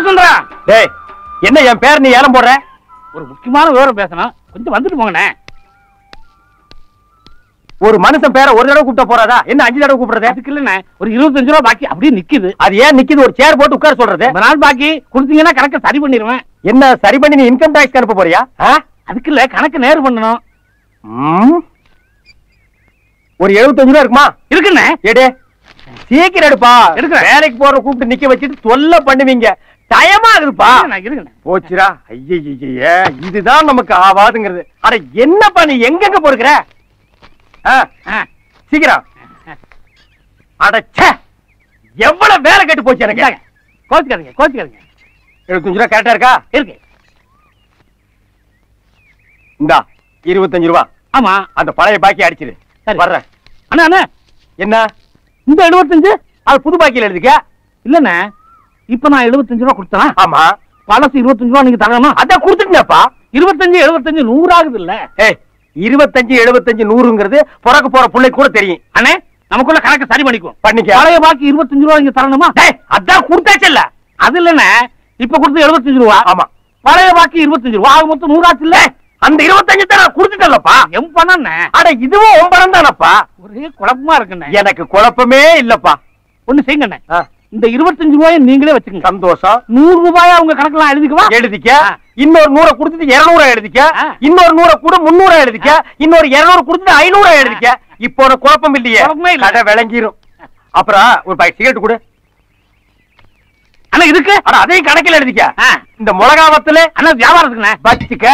சுந்தரா, டேய் என்ன என் பேர் நீ ஏலம் போடுற? ஒரு முக்கியமான விவரம் பேசணும், கொஞ்சம் வந்துட்டு போங்கண்ணே. ஒரு மனுஷன் பேரை ஒரு தடவை கூப்பிட்ட போறாதா, என்ன 5 தடவை கூப்பிடுறது? அதுக்கு இல்லண்ணே, ஒரு 25 ரூபா பாக்கி அப்படியே நிக்குது. அது ஏன் நிக்குது? ஒரு சேர் போட்டு உட்கார சொல்றது. ரொம்ப நாள் பாக்கி கொடுத்தீங்கன்னா கணக்கு சரி பண்ணிடுவேன். என்ன சரி பண்ணி நீ இன்கம் டாக்ஸ் அனுப்ப போறியா? அதுக்கு இல்ல, கணக்கு நேர் பண்ணணும். ஒரு 75 ரூபா இருக்குமா? இருக்குண்ணே. எடு, சீக்கிரம் எடுப்பா. எடுக்கிறேன். வேலைக்கு போற கூப்பிட்டு நிக்க வச்சுட்டு தொல்லை பண்ணுவீங்க. டயமா இருக்குப்பா. இருக்குண்ணே. போச்சுரா. ஐயே, இதுதான் நமக்கு ஆவாதுங்கிறது. அட என்னப்பா நீ எங்கெங்க போடுகிற? சீக்கிரம். அடச்சே, எவ்வளவு வேலை கெட்டு போச்சு எனக்கு. கோச்சுக்காதீங்க, கோச்சுக்காதீங்க. 75 ரூபா கரெக்டா இருக்கா? இருக்கு. இந்தா 25 ரூபா. ஆமா, அந்த பழைய பாக்கி அடிச்சிரு. சரி வர்றேன். அண்ணா அண்ணா, என்ன இந்த 75? அது புது பாக்கியில எழுதிக்க. இல்லண்ணே, இப்ப நான் 75 ரூபா கொடுத்தேன். ஆமா, பழசு 25 ரூபா நீங்க தரணுமா? அதான் கொடுத்துட்டேன்ப்பா. 25 75 100 ஆகுது இல்ல? 25 75 100ங்கிறது பிறக்க போற பிள்ளை கூட தெரியும். அண்ணே, நமக்குள்ள கணக்கு சரி பண்ணிக்குவோம். பண்ணிக்க. பழைய பாக்கி 25 ரூபா நீங்க தரணுமா? அதான் கொடுத்தாச்சல்ல. அது இல்லண்ணே, இப்ப கொடுத்து 75 ரூபா. ஆமா, பழைய பாக்கி 25 ரூபா. ஆக மொத்தம் 100 ஆச்சு இல்ல? அந்த 25 தான் நான் கொடுத்துட்டேன்லப்பா. எம் பணம். அட இதுவும் உன் பணம் தானப்பா. ஒரே குழப்பமா இருக்குண்ணே. எனக்கு குழப்பமே இல்லப்பா. ஒண்ணு செய்யுங்கண்ணே, இந்த 25 ரூபாயை நீங்களே வச்சுக்கோங்க. சந்தோஷம். 100 ரூபாயா உங்க கணக்கெல்லாம் எழுதிக்குவா? எழுதிக்க. இன்னொரு 100 கொடுத்துட்டு 200 எழுதிக்க. இன்னொரு 100 கூட 300 எழுதிக்க. இன்னொரு 200 கொடுத்துட்டு 500 எழுதிக்க. இப்போ ஒரு குழப்பம் இல்லையே. கடை விளங்கிரும். அப்புறம் ஒரு பாக்கெட் சிகரெட் கொடு. அண்ணா இதுக்கு? அட அதையும் கணக்கில் எழுதிக்க. இந்த மிளகாவத்துல அண்ணா வியாபாரத்துக்குண்ணே வச்சுக்க.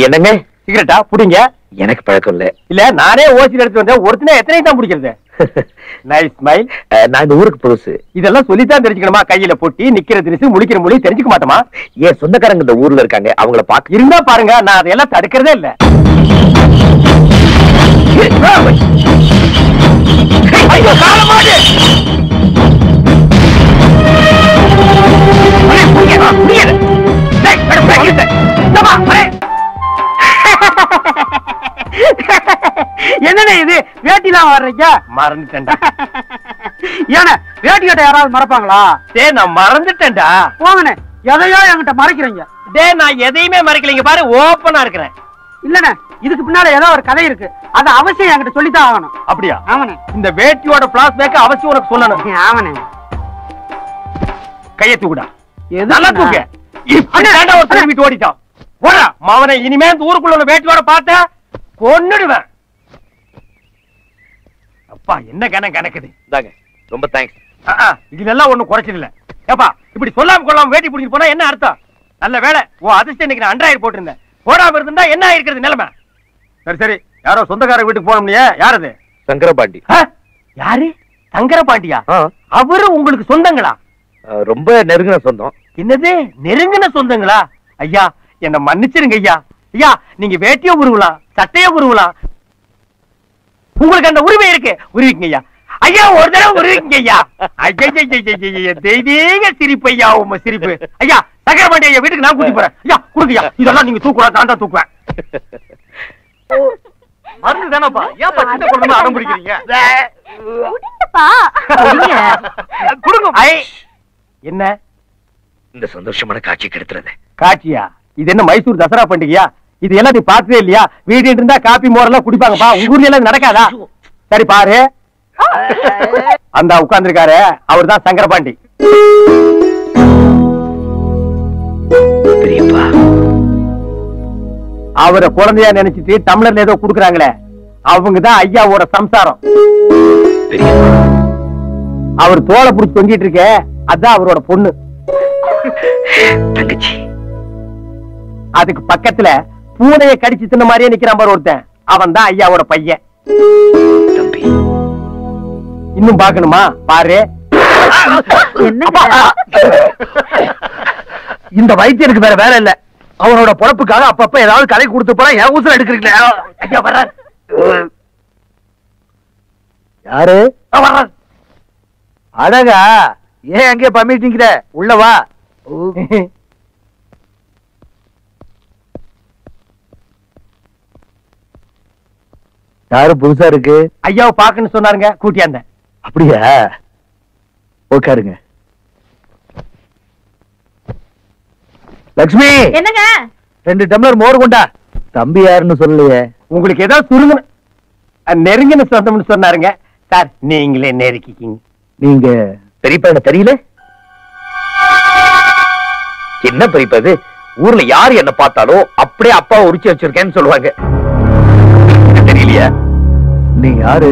என்னங்க சிகரெட்டா புடிங்க. எனக்கு பழக்கம் இல்ல. இல்ல நானே ஓசி எடுத்து வந்தேன். ஒருத்தனே எத்தனை தான் பிடிக்கிறது? Nice smile. நான் இந்த ஊருக்கு புதுசு. இதெல்லாம் சொல்லித்தான் தெரிஞ்சுக்கணுமா? கையில பொட்டி, நிக்கிற திரிசு, முழிக்கிற மொழி தெரிஞ்சுக்க மாட்டோமா? ஏன் சொந்தக்காரங்க இந்த ஊர்ல இருக்காங்க, அவங்கள பாக்க இருந்தா பாருங்க. நான் அதையெல்லாம் தடுக்கிறதே இல்ல. ஐயோ காலமாடு. என்னண்ணே இது வேட்டிலாம் வர்றீங்க? மறந்துட்டேன்டா. ஏன்னா வேட்டி கட்ட யாராவது மறப்பாங்களா? டேய் நான் மறந்துட்டேன்டா. போங்கண்ணே, எதையோ என்கிட்ட மறைக்கிறீங்க. டேய் நான் எதையுமே மறைக்கலைங்க பாரு, ஓப்பனா இருக்கிறேன். இல்லண்ணே, இதுக்கு பின்னால ஏதோ ஒரு கதை இருக்கு. அது அவசியம் என்கிட்ட சொல்லித்தான் ஆகணும். அப்படியா? ஆமாண்ணே. இந்த வேட்டியோட பிளாஸ்பேக் அவசியம் உனக்கு சொல்லணும். ஆமாண்ணே. கையை தூக்குடா. எது நல்லா தூக்கு. இப்ப ஒரு திரும்பிட்டு ஓடிட்டான். போடா மாவனை. இனிமே இந்த ஊருக்குள்ள உள்ள வேட்டியோட பார்த்த கொன்னுடுவேன். அப்பா என்ன கணக்குது. இந்தாங்க, ரொம்ப தேங்க்ஸ். இதுல எல்லாம் ஒண்ணும் குறைச்சது இல்ல. ஏப்பா இப்படி சொல்லாம கொள்ளாம வேட்டி பிடிச்சிட்டு போனா என்ன அர்த்தம்? நல்ல வேலை ஓ அதிர்ஷ்டம் இன்னைக்கு நான் அன்றாயிரம் போட்டிருந்தேன். போடாம இருந்தா என்ன ஆயிருக்கிறது நிலைமை? சரி சரி, யாரோ சொந்தக்கார வீட்டுக்கு போனோம்லையே, யார் அது? சங்கரபாண்டி. யாரு? சங்கரபாண்டியா? அவரு உங்களுக்கு சொந்தங்களா? ரொம்ப நெருங்கின சொந்தம். என்னது நெருங்கின சொந்தங்களா? ஐயா என்ன மன்னிச்சிருங்க ஐயா. ஐயா நீங்க வேட்டியோ உருவலாம், சட்டையோ உருவலாம், உங்களுக்கு அந்த உரிமை இருக்கு. உருவிக்குங்க ஐயா. ஐயா ஒரு தடவை உருவிக்குங்க ஐயா. ஐயா தெய்வீக சிரிப்பு ஐயா உங்க சிரிப்பு. ஐயா சங்கரபாண்டி ஐயா வீட்டுக்கு நான் கூட்டி போறேன். ஐயா கொடுங்கய்யா. இதெல்லாம் நீங்க தூக்குறா, நான் தான் தூக்குவேன். மருந்து தானப்பா, ஏன்ப்பா சின்ன குழந்தை அடம் பிடிக்கிறீங்க? கொடுங்க. என்ன இந்த சந்தோஷமான காட்சி கெடுத்துறது? காட்சியா? இது என்ன மைசூர் தசரா பண்டிகையா? இது எல்லாம் நீ பார்த்ததே இல்லையா? வீடு இருந்தா காப்பி மோரெல்லாம் குடிப்பாங்கப்பா. உங்க ஊர்ல எல்லாம் நடக்காதா? சரி பாரு, அந்த உட்கார்ந்துருக்காரு அவர் தான் சங்கரபாண்டி. பெரியப்பா, அவரை குழந்தையா நினைச்சிட்டு டம்ளர்ல ஏதோ குடுக்குறாங்களே, அவங்கதான் ஐயாவோட சம்சாரம். அவர் தோலை புடிச்சு தொங்கிட்டு இருக்க, அதான் அவரோட பொண்ணு தங்கச்சி. அதுக்கு பக்கத்துல பூனையை கடிச்சு தின்ன மாதிரியே நிக்கிறான் பாரு ஒருத்தன், அவன் தான் ஐயாவோட பையன். தம்பி இன்னும் பாக்கணுமா? பாரு. இந்த வைத்தியருக்கு வேற வேலை இல்ல. அவனோட பொழப்புக்காக அப்பப்ப ஏதாவது கதை கொடுத்து போனா என் ஊசல் எடுக்கிறீங்களா? ஐயா வர்றார். யாரு? வர்றார். அழகா ஏன் அங்கே பம்மிட்டீங்கிற? உள்ள வா. யாரு புதுசா இருக்கு? ஐயாவை பாக்கன்னு சொன்னாருங்க, கூட்டியாந்தேன். அப்படியா? உட்காருங்க. லட்சுமி, என்னங்க? 2 டம்ளர் மோர் கொண்டா. தம்பி யாருன்னு சொல்லலையே. உங்களுக்கு ஏதோ சுருங்க நெருங்கின சொந்தம்னு சொன்னாருங்க. சார் நீங்களே நெருக்கிக்கிங்க. நீங்க பெரியப்பா என்ன தெரியல? என்ன பெரியப்பா இது? ஊர்ல யாரு என்ன பார்த்தாலும் அப்படியே அப்பா உரிச்சு வச்சிருக்கேன்னு சொல்லுவாங்க. தெரியலையா? நீ யாரு?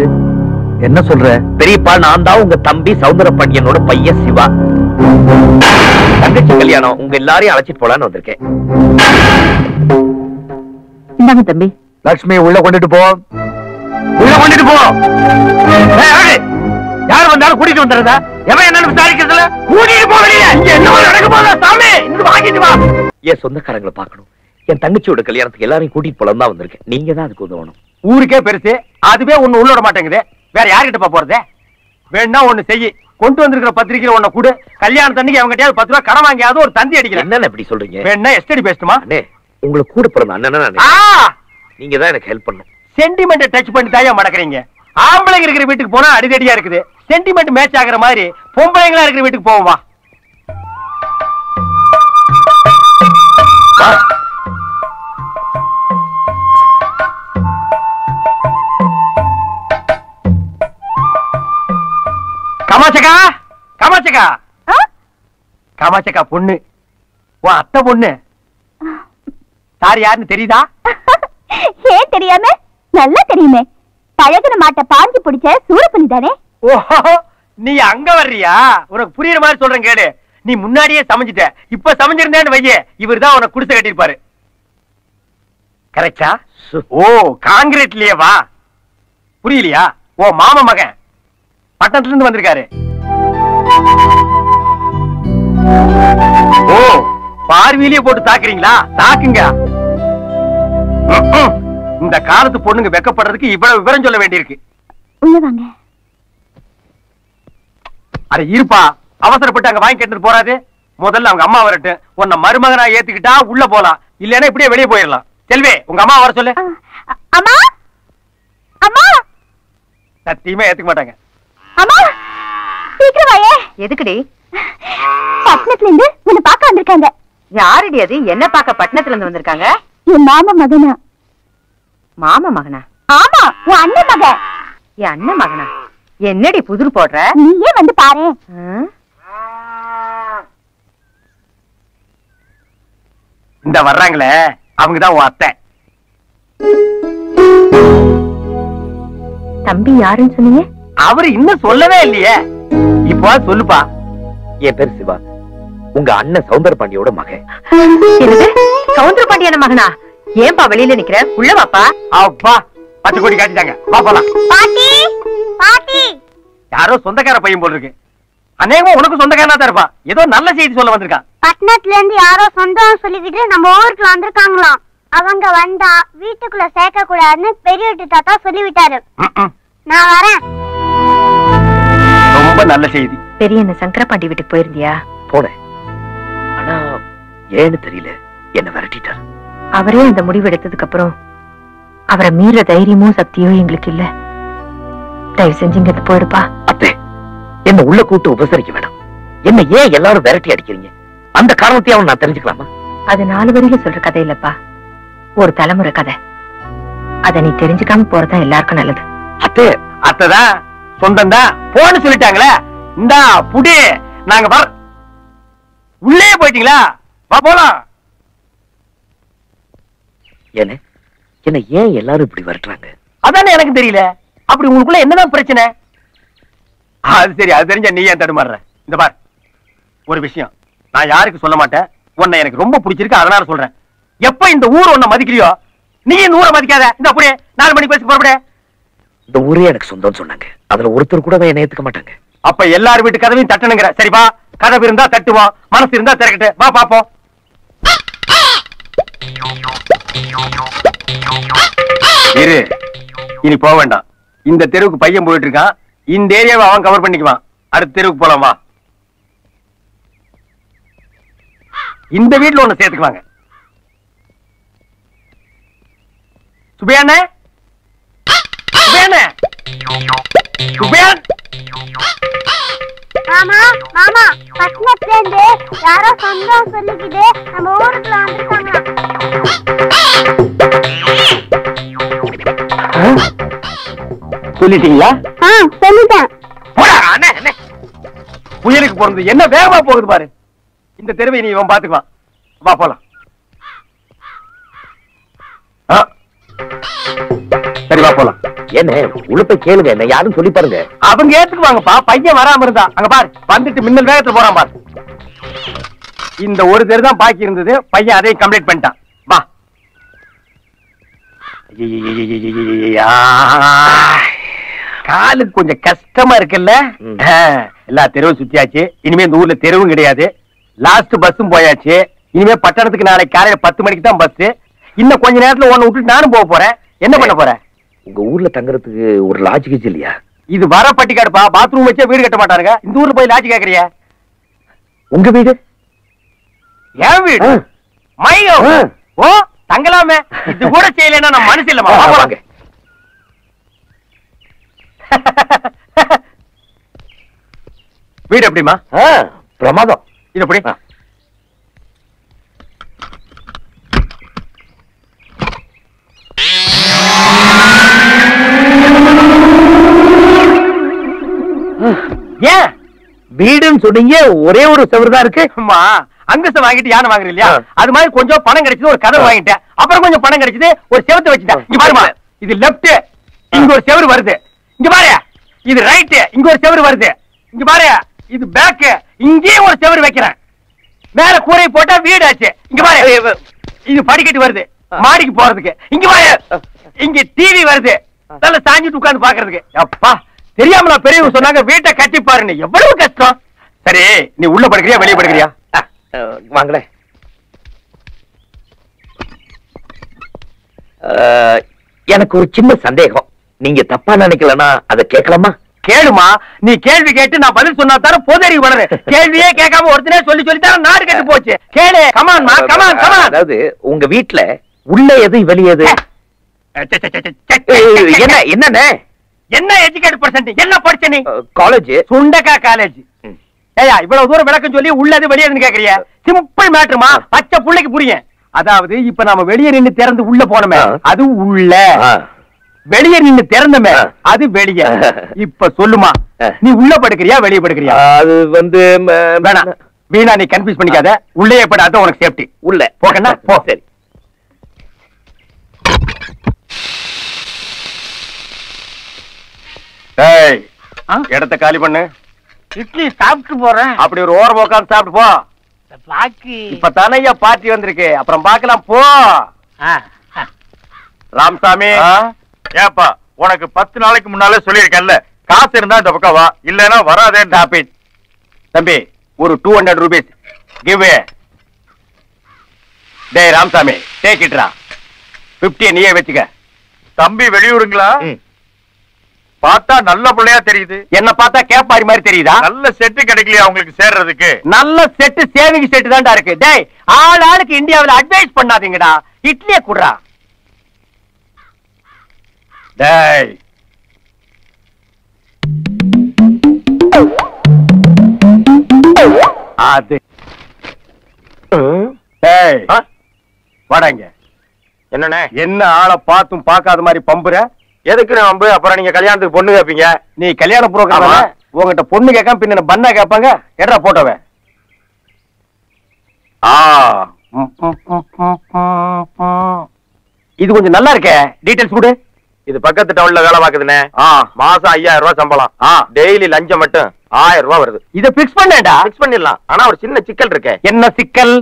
என்ன சொல்ற? பெரியப்பா, நான் தான் உங்க தம்பி சௌந்தரபாண்டியனோட பையன் சிவா. தங்கச்சி கல்யாணம், உங்க எல்லாரையும் அழைச்சிட்டு போலான்னு வந்திருக்கேன். இந்தாங்க தம்பி. லட்சுமி, உள்ள கொண்டுட்டு போ. உள்ள கொண்டுட்டு போ. யார் வந்தாலும் கூட்டிட்டு வந்துடுறதா? எவன் என்னன்னு விசாரிக்கிறதுல கூட்டிட்டு போகலையே. இங்க என்ன நடக்க போதா சாமி? இங்க வாங்கிட்டு வா. என் சொந்தக்காரங்களை பார்க்கணும். என் தங்கச்சியோட கல்யாணத்துக்கு எல்லாரையும் கூட்டிட்டு போலாம் தான் வந்திருக்கேன். நீங்க தான் அதுக்கு உதவணும். ஊருக்கே பெருசு, அதுவே ஒண்ணு உள்ள விட மாட்டேங்குது. வேற யார்கிட்ட போறது? வேணா ஒண்ணு செய்யி, கொண்டு வந்திருக்கிற பத்திரிக்கையில ஒண்ணு கூட கல்யாணத்தன்னைக்கு அவங்ககிட்ட 10 ரூபாய் கடன் வாங்கியாவது ஒரு தந்தி அடிக்கல. என்ன இப்படி சொல்றீங்க? வேணா எஸ்டடி பேசட்டுமா? அண்ணே, உங்களுக்கு கூட பிறந்த அண்ணன் நீங்க தான் எனக்கு ஹெல்ப் பண்ணும். சென்டிமெண்ட் டச் பண்ணி தாயா மடக்குறீங்க. ஆம்பளைங்க இருக்கிற வீட்டுக்கு போனா அடிதடியா இருக்குது. சென்டிமெண்ட் மேட்ச் ஆகுற மாதிரி பொம்பளைங்களா இருக்கிற வீட்டுக்கு போவோம் வா. காமாட்சக்கா, காமாட்சக்கா, காமாட்சக்கா பொண்ணு, உன் அத்தை பொண்ணு. சார் யாருன்னு தெரியுதா? ஏன் தெரியாம? நல்லா தெரியுமே. பழகுன மாட்ட பாஞ்சு பிடிச்ச சூரப்பனி தானே. ஓஹோ, நீ அங்க வர்றியா? உனக்கு புரியுற மாதிரி சொல்றேன் கேடு. நீ முன்னாடியே சமைஞ்சிட்ட, இப்ப சமைஞ்சிருந்தேன்னு வையே, இவர் தான் உனக்கு குடிசை கட்டிருப்பாரு. கரெக்டா? ஓ, காங்கிரீட்லயே வா. புரியலையா? ஓ மாமா மகன் பட்டணத்துல இருந்து வந்திருக்காரு. ஓ, பார்வையிலேயே போட்டு தாக்குறீங்களா? தாக்குங்க. இந்த காலத்து பொண்ணுங்க வெக்கப்படுறதுக்கு இவ்வளவு விவரம் சொல்ல வேண்டியிருக்கு. உள்ள வாங்க. அட இருப்பா, அவசரப்பட்டு அங்க வாங்கி கேட்டு போறாது. முதல்ல அவங்க அம்மா வரட்டு. உன்னை மருமகனா ஏத்துக்கிட்டா உள்ள போலாம், இல்லன்னா இப்படியே வெளியே போயிடலாம். செல்வி, உங்க அம்மா வர சொல்லு. அம்மா, அம்மா. சத்தியமா ஏத்துக்க மாட்டாங்க. அம்மா, சீக்கிரம் வாயே. எதுக்குடி? பட்டணத்துல இருந்து உன்னை பார்க்க வந்திருக்காங்க. யாருடி அது? என்ன பார்க்க பட்டணத்துல இருந்து வந்திருக்காங்க? என் மாமா மகனா. மாமா மகனா? ஆமா, உன் அண்ணன் மகன். என் அண்ணன் மகனா? என்னடி புதிர் போடுற? நீயே வந்து பாரு. இந்த வர்றாங்களே, அவங்கதான் உன் அத்தை. தம்பி யாருன்னு சொன்னீங்க? அவரு இன்னும் சொல்லவே இல்லையே. இப்போ சொல்லுப்பா. என் பேர் சிவா, உங்க அண்ணன் சௌந்தரபாண்டியோட மகன். சௌந்தரபாண்டியான மகனா? ஏன்பா வெளியில நிக்கிற? உள்ள வாப்பா. அப்பா, பச்சை கொடி காட்டிட்டாங்க, வா போலாம். பாட்டி, பாட்டி. யாரோ சொந்தக்கார பையன் போல் இருக்கு. அநேகமா உனக்கு சொந்தக்காரனா தான் இருப்பான். ஏதோ நல்ல செய்தி சொல்ல வந்திருக்கான். பட்டணத்துல இருந்து யாரோ சொந்தம் சொல்லிக்கிட்டு நம்ம ஊருக்கு வந்திருக்காங்களாம். அவங்க வந்தா வீட்டுக்குள்ள சேர்க்க கூடாதுன்னு பெரிய வீட்டு தாத்தா சொல்லிவிட்டாரு. நான் வரேன். ரொம்ப நல்ல செய்தி. பெரிய என்ன சங்கரபாண்டி வீட்டுக்கு போயிருந்தியா? போனேன், ஆனா ஏன்னு தெரியல, என்ன விரட்டிட்டார். அவரே அந்த முடிவு எடுத்ததுக்கு அப்புறம் அவரை மீற தைரியமோ சக்தியோ எங்களுக்கு இல்ல. தயவு செஞ்சு இங்க போயிடுப்பா. அத்தே, என்ன உள்ள கூட்டு உபசரிக்க வேண்டாம். என்ன ஏன் எல்லாரும் விரட்டி அடிக்கிறீங்க? அந்த காரணத்தையும் நான் தெரிஞ்சுக்கலாமா? அது 4 வரியில சொல்ற கதை இல்லப்பா, ஒரு தலைமுறை கதை. அத நீ தெரிஞ்சுக்காம போறதா எல்லாருக்கும் நல்லது. அத்தே, அத்தைதான் சொந்தம் தான் போன்னு சொல்லிட்டாங்களே. இந்தா புடி, நாங்க வர. உள்ளே போயிட்டீங்களா? வா போலாம். என்ன ஏன் எல்லாரும் இப்படி விரட்டுறாங்க? அதானே எனக்கு தெரியல. அப்படி உங்களுக்குள்ள என்னதான் பிரச்சனை? அது சரி, அது தெரிஞ்சா நீ ஏன் தடுமாறுற? இந்த பார், ஒரு விஷயம் நான் யாருக்கு சொல்ல மாட்டேன். உன்னை எனக்கு ரொம்ப பிடிச்சிருக்கு, அதனால சொல்றேன். எப்ப இந்த ஊர் உன்னை மதிக்கிறியோ, நீ இந்த ஊரை மதிக்காத. இந்த அப்படியே 4 மணி பேசி புறப்பட. இந்த ஊரே எனக்கு சொந்தம்னு சொன்னாங்க, அதுல ஒருத்தர் கூட என்ன ஏத்துக்க மாட்டாங்க. அப்ப எல்லார் வீட்டு கதவையும் தட்டணுங்கிற. சரிப்பா, கதவு இருந்தா தட்டுவோம், மனசு இருந்தா திறக்கட்டு. வா பாப்போம். இரு, இனி போக வேண்டாம். இந்த தெருவுக்கு பையன் போயிட்டு இருக்கான். இந்த ஏரியாவை அவன் கவர் பண்ணிக்குவான். அடுத்த தெருவுக்கு போலாம் வா. இந்த வீட்டுல ஒண்ணு சேர்த்துக்குவாங்க. சுபையாண்ணே, சுப்பையானே சுப்பையான் மாமா மாமா பட்டணத்துல இருந்து யாரோ சொந்தம் சொல்லிக்கிட்டு நம்ம ஊருக்குள்ள வந்திருக்காங்களா? சொல்லிட்டீங்களா? சொல்லிட்டேன். புயலுக்கு போறது என்ன வேகமா போகுது பாரு. இந்த தெருவை நீ இவன் பாத்துக்குவான். வா போலாம். சரி வா போலாம். என்ன உள்ள கேளுங்க, என்ன யாரும் சொல்லி பாருங்க. அவங்க ஏத்துக்குவாங்கப்பா. பையன் வராம இருந்தா அங்க பாரு வந்துட்டு மின்னல் வேகத்துல போறான் பாரு. இந்த ஒரு தெரு தான் பாக்கி இருந்தது. பையன் அதையும் கம்ப்ளீட் பண்ணிட்டான். வா. காலுக்கு கொஞ்சம் கஷ்டமா இருக்குல்ல? எல்லா தெருவும் சுத்தியாச்சு. இனிமே இந்த ஊர்ல தெருவும் கிடையாது. லாஸ்ட் பஸ்ஸும் போயாச்சு. இனிமே பட்டணத்துக்கு நாளைக்கு காலையில 10 மணிக்கு தான் பஸ். இன்னும் கொஞ்ச நேரத்துல ஒன்னு விட்டுட்டு நானும் போக போறேன். என்ன பண்ண போறேன்? உங்க ஊர்ல தங்குறதுக்கு ஒரு லாட்ஜ் கிச்சு இல்லையா? இது வர பட்டிக்காடுப்பா. பாத்ரூம் வச்சே வீடு கட்ட மாட்டாருங்க. இந்த ஊர்ல போய் லாட்ஜ் கேக்குறியா? உங்க வீடு? என் வீடு? மையோ? ஓ தங்கலாமே. இது கூட செய்யலன்னா நான் மனசு இல்லமா. வாங்க. வீடு எப்படிமா? பிரமாதம். இது எப்படி? ஏன் வீடுன்னு சொன்னீங்க, ஒரே ஒரு செவரு தான் இருக்கு. அங்கசம் வாங்கிட்டு யானை வாங்குற இல்லையா? அது மாதிரி கொஞ்சம் பணம் கிடைச்சது, ஒரு கதவு வாங்கிட்டேன். அப்புறம் கொஞ்சம் பணம் கிடைச்சது, ஒரு செவத்தை வச்சுட்டேன். இங்க பாருமா, இது லெப்ட், இங்க ஒரு செவரு வருது. இங்க பாரு, இது ரைட், இங்க ஒரு செவரு வருது. இங்க பாரு, இது பேக், இங்கேயும் ஒரு செவரு வைக்கிறேன். மேல கூரை போட்டா வீடு ஆச்சு. இங்க பாரு, இது படிக்கட்டு வருது மாடிக்கு போறதுக்கு. இங்க பாரு, இங்க டிவி வருது நல்ல சாஞ்சிட்டு உட்கார்ந்து பாக்குறதுக்கு. அப்பா தெரியாமல பெரியவங்க சொன்னாங்க வீட்டை கட்டி பாருன்னு. எவ்வளவு கஷ்டம். சரி நீ உள்ள படுக்கிறியா வெளியே படுக்கிறியா? வாங்களே. எனக்கு ஒரு சின்ன சந்தேகம். நீங்க தப்பா நினைக்கலன்னா அதை கேட்கலாமா? கேளுமா. நீ கேள்வி கேட்டு நான் பதில் சொன்னா தான பொதறி வளரு. கேள்வியே கேட்காம ஒருத்தனே சொல்லி சொல்லி தான நாடு கெட்டு போச்சு. கேளு. கமான் மா, கமான் கமான். அதாவது உங்க வீட்ல உள்ள எது வெளியே எது? என்ன என்னண்ணே? என்ன எஜுகேட் பர்சன்ட்? என்ன படிச்ச நீ? காலேஜ். சுண்டக்கா காலேஜ். ஏயா இவ்வளவு தூரம் விளக்கம் சொல்லி உள்ளது வெளியேன்னு கேக்குறிய? சிம்பிள் மேட்டர்மா. பச்சை புள்ளைக்கு புரியும். அதாவது இப்ப நாம வெளியே நின்னு திறந்து உள்ள போனோமே அது உள்ள, வெளியே நின்னு திறந்தமே அது வெளியே. இப்ப சொல்லுமா, நீ உள்ள படுக்கிறியா வெளியே படுக்கிறியா? அது வந்து வேணாம் வீணா நீ கன்ஃபியூஸ் பண்ணிக்காத. உள்ளே படாத உனக்கு சேஃப்டி. உள்ள போகண்ணா போ. சரி. ஏய் இடத்த காலி பண்ணு. இட்லி சாப்பிட்டு போறேன். அப்படி ஒரு ஓரம் உட்காந்து சாப்பிட்டு போ. பாக்கி இப்ப தானையா பார்ட்டி வந்திருக்கு, அப்புறம் பாக்கலாம் போ. ராமசாமி ஏப்பா உனக்கு 10 நாளைக்கு முன்னாலே சொல்லியிருக்கேன்ல, காசு இருந்தா இந்த பக்கம் வா, இல்லன்னா வராதே. தம்பி ஒரு 200 rupees give. டேய் ராமசாமி டேக் இட்ரா. 50 நீயே வச்சுக்க. தம்பி வெளியூருங்களா? பார்த்தா நல்ல பிள்ளையா தெரியுது. என்ன பார்த்தா கேப்பாரி மாதிரி தெரியுதா? நல்ல செட்டு கிடைக்கலையா உங்களுக்கு சேர்றதுக்கு? நல்ல செட்டு சேவிங் செட்டு தான்டா இருக்கு. டேய் ஆளுக்கு இந்தியாவுல அட்வைஸ் பண்ணாதீங்கடா. இட்லியே குடுறா. டேய் அது டேய் வாடாங்க. என்னண்ணே? என்ன ஆளை பார்த்தும் பார்க்காத மாதிரி பம்புற? எதுக்கு நம்பு? அப்புறம் நீங்க கல்யாணத்துக்கு பொண்ணு கேப்பீங்க. நீ கல்யாண புரோகிராம் உங்ககிட்ட பொண்ணு கேட்காம பின்ன பண்ணா கேட்பாங்க. எட்ரா போட்டோவே. இது கொஞ்சம் நல்லா இருக்கே. டீடைல்ஸ் கொடு. இது பக்கத்து டவுன்ல வேலை பாக்குதுண்ணே. மாசம் 5000 ரூபாய் சம்பளம். டெய்லி லஞ்சம் மட்டும் 1000 ரூபாய் வருது. இத பிக்ஸ் பண்ணேடா. பிக்ஸ் பண்ணிடலாம். ஆனா ஒரு சின்ன சிக்கல் இருக்கே. என்ன சிக்கல்?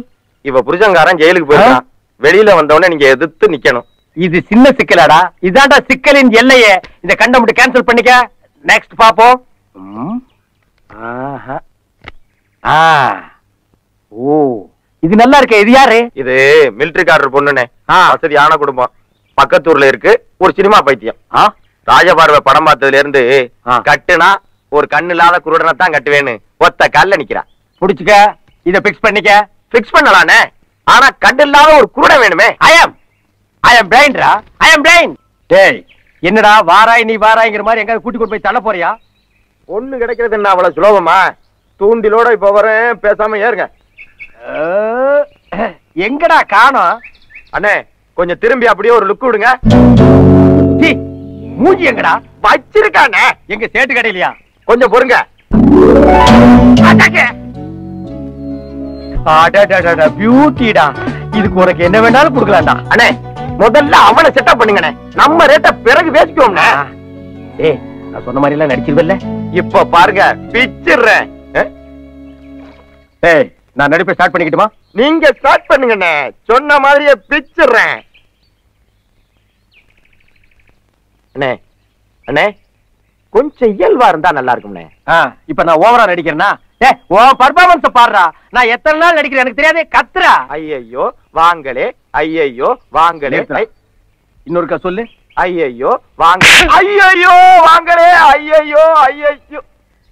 இவ புருஷங்காரன் ஜெயிலுக்கு போயிருக்கான். வெளியில வந்தவொடனே நீங்க எதிர்த்து நிக்கணும். இது சின்ன சிக்கலாடா. இதாண்டா சிக்கலின் எல்லையே. இந்த கண்டம் மட்டும் கேன்சல் பண்ணிக்க. நெக்ஸ்ட் பாப்போம். ஓ இது நல்லா இருக்கே. இது யாரு? இது மிலிட்டரிக்காரர் பொண்ணுனே. வசதியான குடும்பம். பக்கத்தூர்ல இருக்கு. ஒரு சினிமா பைத்தியம். ராஜபார்வை படம் பார்த்ததுல இருந்து கட்டுனா ஒரு கண்ணு இல்லாத குருடனை தான் கட்டுவேன்னு ஒத்த கால்ல நிக்கிறா. புடிச்சுக்க. இத பிக்ஸ் பண்ணிக்க. பிக்ஸ் பண்ணலானே. ஆனா கண்ணு இல்லாத ஒரு குருடன் வேணுமே. I am blind raw. I am blind. டேய் என்னடா வாராய் நீ வாராய்ங்கிற மாதிரி எங்க கூட்டி கொண்டு போய் தள்ள போறியா? பொண்ணு கிடைக்கிறது என்ன அவ்வளவு சுலபமா? தூண்டிலோட இப்ப வரேன், பேசாம ஏறுங்க. எங்கடா காணோம்? அண்ணே கொஞ்சம் திரும்பி அப்படியே ஒரு லுக் விடுங்க. மூஞ்சி எங்கடா வச்சிருக்கானே? எங்க சேட்டு கடையிலையா? கொஞ்சம் பொறுங்க. பியூட்டிடா, இதுக்கு உனக்கு என்ன வேணாலும் கொடுக்கலாம்டா. அண்ணே முதல்ல அவனை செட்டப் பண்ணுங்கண்ணே, நம்ம ரேட்ட பிறகு பேசிக்குவோம்ண்ணே. ஏய் நான் சொன்ன மாதிரி எல்லாம் நடிச்சிருவல்ல? இப்ப பாருங்க பிச்சிடுறேன். ஏய் நான் நடிப்பை ஸ்டார்ட் பண்ணிக்கிட்டுமா? நீங்க ஸ்டார்ட் பண்ணுங்கண்ணே, சொன்ன மாதிரியே பிச்சிடுறேன். அண்ணே அண்ணே கொஞ்சம் இயல்பா இருந்தா நல்லா இருக்கும்ண்ணே. இப்ப நான் ஓவரா நடிக்கிறேன்னா உன் பர்ஃபார்மன்ஸ் பாடுறா. நான் எத்தனை நாள் நடிக்கிறேன் எனக்கு தெரியாது, கத்துறா. ஐயையோ வாங்களே, ஐயையோ வாங்களே. இன்னொருக்கா சொல்லு. ஐயையோ வாங்க, ஐயையோ வாங்களே, ஐயையோ ஐயையோ.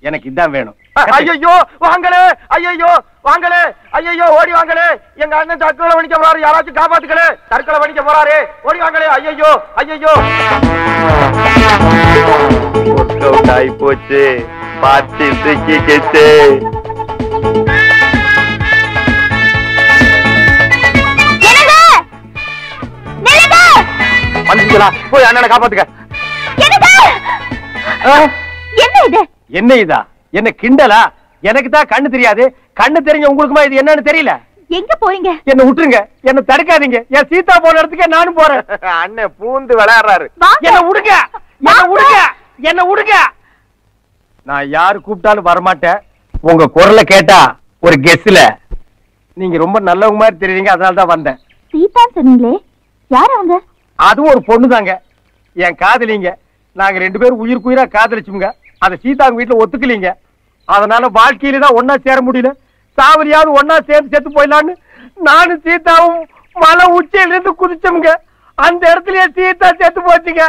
எனக்கு இதான் வேணும். ஐயையோ வாங்களே, ஐயையோ வாங்களே, ஐயையோ ஓடி வாங்களே. எங்க அண்ணன் தற்கொலை பண்ணிக்க போறாரு, யாராச்சும் காப்பாத்துக்கலே. தற்கொலை பண்ணிக்க போறாரு, ஓடி வாங்களே. ஐயையோ ஐயையோ. ஒர்க் அவுட் ஆகி போச்சு, பார்ட்டி சிக்கிக்கிச்சு. வந்துங்களா? போய் அண்ணனை காப்பாத்துக்க. என்ன இது? என்ன இதா? என்ன கிண்டலா? எனக்கு தான் கண்ணு தெரியாது, கண்ணு தெரிஞ்ச உங்களுக்குமா இது என்னன்னு தெரியல? எங்க போறீங்க? என்ன விட்டுருங்க, என்ன தடுக்காதீங்க. என் சீதா போன இடத்துக்கே நானும் போறேன். அண்ணன் பூந்து விளையாடுறாரு. என்ன விடுங்க, என்ன விடுங்க, என்ன விடுங்க. நான் யாரு கூப்பிட்டாலும் வரமாட்டேன். உங்க குரலை கேட்டா ஒரு கெஸ்ல நீங்க ரொம்ப நல்லவங்க மாதிரி தெரியுறீங்க, அதனால தான் வந்தேன். சீதா சொன்னீங்களே, யார் அவங்க? அதுவும் ஒரு பொண்ணு தாங்க, என் காதலிங்க. நாங்க 2 பேரும் உயிருக்குயிரா காதலிச்சுங்க. அதை சீதாங்க வீட்டுல ஒத்துக்கலீங்க. அதனால வாழ்க்கையில தான் ஒன்னா சேர முடியல. சாவரியாவது ஒன்னா சேர்ந்து செத்து போயிடலான்னு நானும் சீதாவும் மலை உச்சியில இருந்து குதிச்சோம்ங்க. அந்த இடத்துலயே சீதா செத்து போச்சுங்க.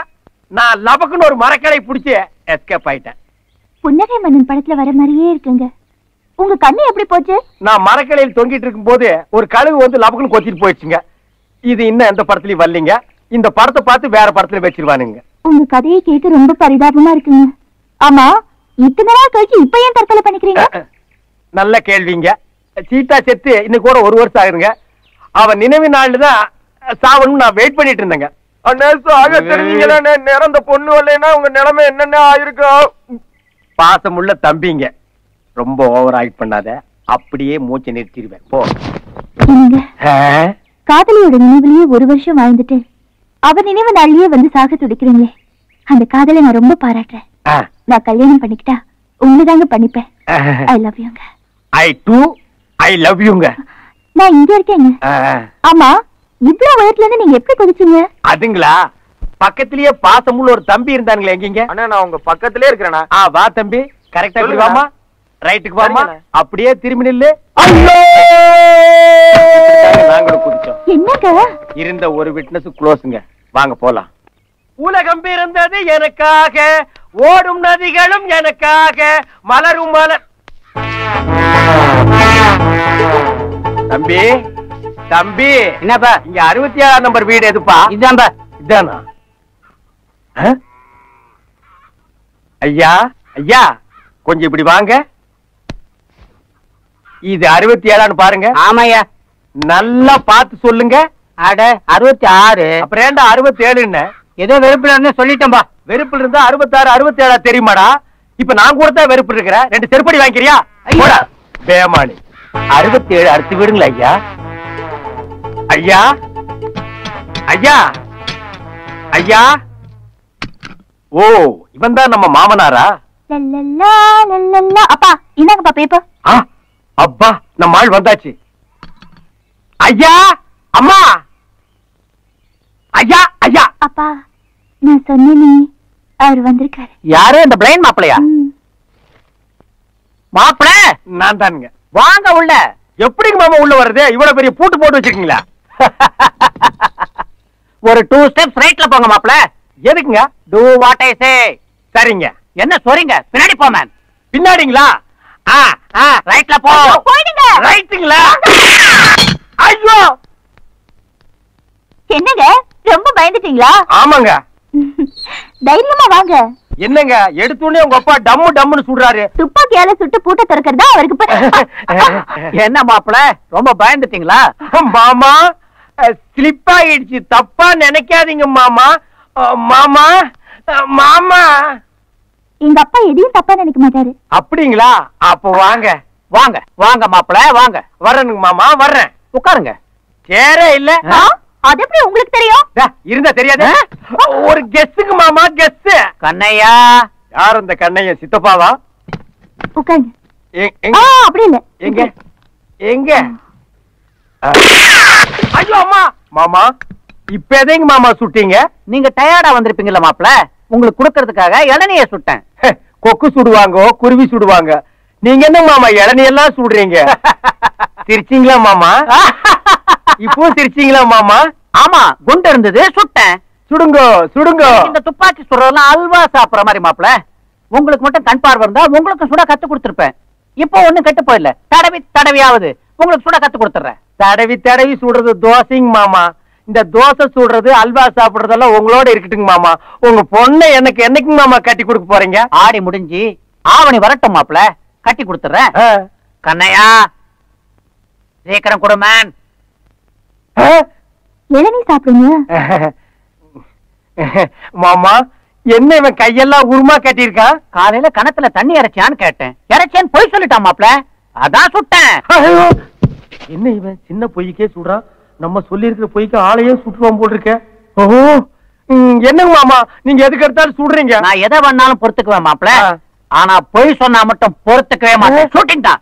நான் லபக்குன்னு ஒரு மரக்கடை பிடிச்சி எஸ்கேப் ஆயிட்டேன். புன்னகை மன்னன் படத்துல வர மாதிரியே இருக்குங்க. உங்க கண்ணு எப்படி போச்சு? நான் மரக்கடையில் தொங்கிட்டு இருக்கும் போது ஒரு கழுகு வந்து லபக்குன்னு கொத்திட்டு போயிடுச்சுங்க. இது இன்னும் எந்த படத்துலயும் வரலீங்க. இந்த படத்தை பார்த்து வேற படத்துல வச்சிருவானுங்க. உங்க கதையை கேட்க ரொம்ப பரிதாபமா இருக்குங்க. ஆமா, இத்தனை நாள் கழிச்சு இப்ப ஏன் தற்கொலை பண்ணிக்கிறீங்க? நல்ல கேள்விங்க. சீதா செத்து இன்னைக்கு கூட 1 வருஷம் ஆகுதுங்க. அவன் நினைவு நாள்ல தான் சாவணும் நான் வெயிட் பண்ணிட்டு இருந்தேங்க. அண்ணே சாக தெரிஞ்சீங்களா? நிறந்த பொண்ணு வரலைன்னா உங்க நிலைமை என்னென்ன ஆயிருக்கும்? பாசமுள்ள தம்பிங்க, ரொம்ப ஓவர் ஆக்ட் பண்ணாத, அப்படியே மூச்சை நிறுத்திடுவேன். போ. காதலியோட நினைவுலயே 1 வருஷம் வாழ்ந்துட்டு அவ நினைவு நாள்லயே வந்து சாக துடிக்கிறீங்களே, அந்த காதலை நான் ரொம்ப பாராட்டுறேன். நான் கல்யாணம் பண்ணிக்கிட்டா உண்மைதாங்க பண்ணிப்பேன். ஐ லவ் யூங்க. ஐ லவ் யூங்க. நான் இங்க இருக்கேங்க. ஆமா, இவ்வளவு உயரத்துல இருந்து நீங்க எப்படி குதிச்சீங்க? அதுங்களா, பக்கத்திலேயே பாசமுள்ள ஒரு தம்பி இருந்தானுங்களே. எங்கீங்க? அண்ணா நான் உங்க பக்கத்திலே இருக்கிறேனா? வா தம்பி, கரெக்டா வாமா, ரைட்டுக்கு வாமா, அப்படியே திரும்பி நில்லு. நாங்களும் குதிச்சோம். என்னங்க? இருந்த ஒரு விட்னஸ் க்ளோஸ்ங்க. வாங்க போலாம். உலகம் பிறந்தது எனக்காக, ஓடும் நதிகளும் எனக்காக, மலரும் மலர். தம்பி தம்பி, என்னப்பா இங்க 67ஆம் நம்பர் வீடு எதுப்பா? இதான்பா. இதானா? ஐயா ஐயா கொஞ்சம் இப்படி வாங்க. இது 67ஆன்னு பாருங்க. ஆமாய்யா. நல்லா பார்த்து சொல்லுங்க. அட 66. அப்புறம் ஏன்டா 67ன்னு? ஏதோ வெறுப்புல இருந்து சொல்லிட்டேன்பா. வெறுப்புல இருந்தா 66 67 தெரியுமாடா? இப்ப நான் கூட தான் வெறுப்பு இருக்கிறேன். 2 செருப்படி வாங்கிக்கிறியா? போடா பேமானி. 67 அடுத்து விடுங்களா ஐயா. ஐயா ஐயா ஐயா. ஓ, இவன் தான் நம்ம மாமனாரா? அப்பா இந்தாங்கப்பா பேப்பர். அப்பா நம்ம ஆள் வந்தாச்சு. ஐயா அம்மா. ஐயா ஐயா. அப்பா நான் சொன்னேனே, அவர் வந்திருக்காரு. யாரு? இந்த பிளைன் மாப்பிளையா? மாப்பிள நான் தானுங்க. வாங்க உள்ள. எப்படிங்க மாமா உள்ள வருது? இவ்வளவு பெரிய பூட்டு போட்டு வச்சிருக்கீங்களா? ஒரு 2 ஸ்டெப்ஸ் ரைட்ல போங்க மாப்பிள. எதுக்குங்க? டூ வாட் ஐ சே. சரிங்க. என்ன சொல்றீங்க? பின்னாடி போ மேம். பின்னாடிங்களா? ரைட்ல போ. போயிடுங்க. ரைட்டுங்களா? ஐயோ என்னங்க ரொம்ப பயந்துட்டீங்களா? ஆமாங்க. தைரியமா வாங்க. என்னங்க எடுத்துனே உங்க அப்பா டம்மு டம்முன்னு சுடுறாரு. துப்பாக்கியால சுட்டு பூட்ட திறக்கிறதா அவருக்கு என்ன மாப்பிள ரொம்ப பயந்துட்டீங்களா? மாமா ஸ்லிப் ஆயிடுச்சு, தப்பா நினைக்காதீங்க மாமா. மாமா மாமா. எங்க அப்பா எதையும் தப்பா நினைக்க மாட்டாரு. அப்படிங்களா? அப்ப வாங்க வாங்க வாங்க மாப்பிள வாங்க. வரணுங்க மாமா, வர்றேன். உட்காருங்க. சேரே இல்ல. அது எப்படி உங்களுக்கு தெரியும்? இருந்தா தெரியாது. ஒரு கெஸ்ஸுக்கு மாமா, கெஸ். கண்ணையா? யார் அந்த கண்ணையா? சித்தப்பாவா? உட்காருங்க. அப்படி இல்ல. எங்க எங்க? ஐயோ அம்மா. மாமா இப்ப எதைங்க மாமா சுட்டீங்க? நீங்க டயர்டா வந்திருப்பீங்கல்ல மாப்பிள, உங்களுக்கு கொடுக்கறதுக்காக இளநிய சுட்டேன். கொக்கு சுடுவாங்க, குருவி சுடுவாங்க, நீங்க என்ன மாமா இளநியெல்லாம் சுடுறீங்க? சிரிச்சீங்களா மாமா? இப்போ சிரிச்சீங்களா மாமா? ஆமா, குண்டு இருந்தது சுட்டேன். சுடுங்க சுடுங்க. இந்த துப்பாக்கி சுடுறதெல்லாம் அல்வா சாப்பிடுற மாதிரி மாப்பிள. உங்களுக்கு மட்டும் கண் பார்வை இருந்தா உங்களுக்கு சுட கத்து கொடுத்திருப்பேன். இப்போ ஒண்ணும் கெட்டு போயிடல. தடவி தடவியாவது உங்களுக்கு சுட கத்து கொடுத்துறேன். தடவி தடவி சுடுறது தோசைங்க மாமா. இந்த தோசை சுடுறது அல்வா சாப்பிடுறதெல்லாம் உங்களோட இருக்கட்டுங்க மாமா. உங்க பொண்ணை எனக்கு என்னைக்கு மாமா கட்டி கொடுக்க போறீங்க? ஆடி முடிஞ்சு ஆவணி வரட்டும் மாப்பிள, கட்டி கொடுத்துறேன். கண்ணையா சீக்கிரம் கொடுமேன். இளநீ சாப்பிடுங்க மாமா. என்ன இவன் கையெல்லாம் உருமா கட்டியிருக்கான்? காலையில கணத்துல தண்ணி இறைச்சான்னு கேட்டேன். இறைச்சேன்னு பொய் சொல்லிட்டான் மாப்பிள, அதான் சுட்டேன். என்ன இவன் சின்ன பொய்க்கே சுடுறான்? நம்ம சொல்லி இருக்கிற பொய்க்கு ஆளையே சுட்டுவான் போல் இருக்க. ஓ என்னங்க மாமா நீங்க எதுக்கு எடுத்தாலும் சுடுறீங்க? நான் எதை வேணாலும் பொறுத்துக்குவேன் மாப்பிள, ஆனா பொய் சொன்னா மட்டும் பொறுத்துக்கவே மாட்டேன். ஷூட்டிங் தான்.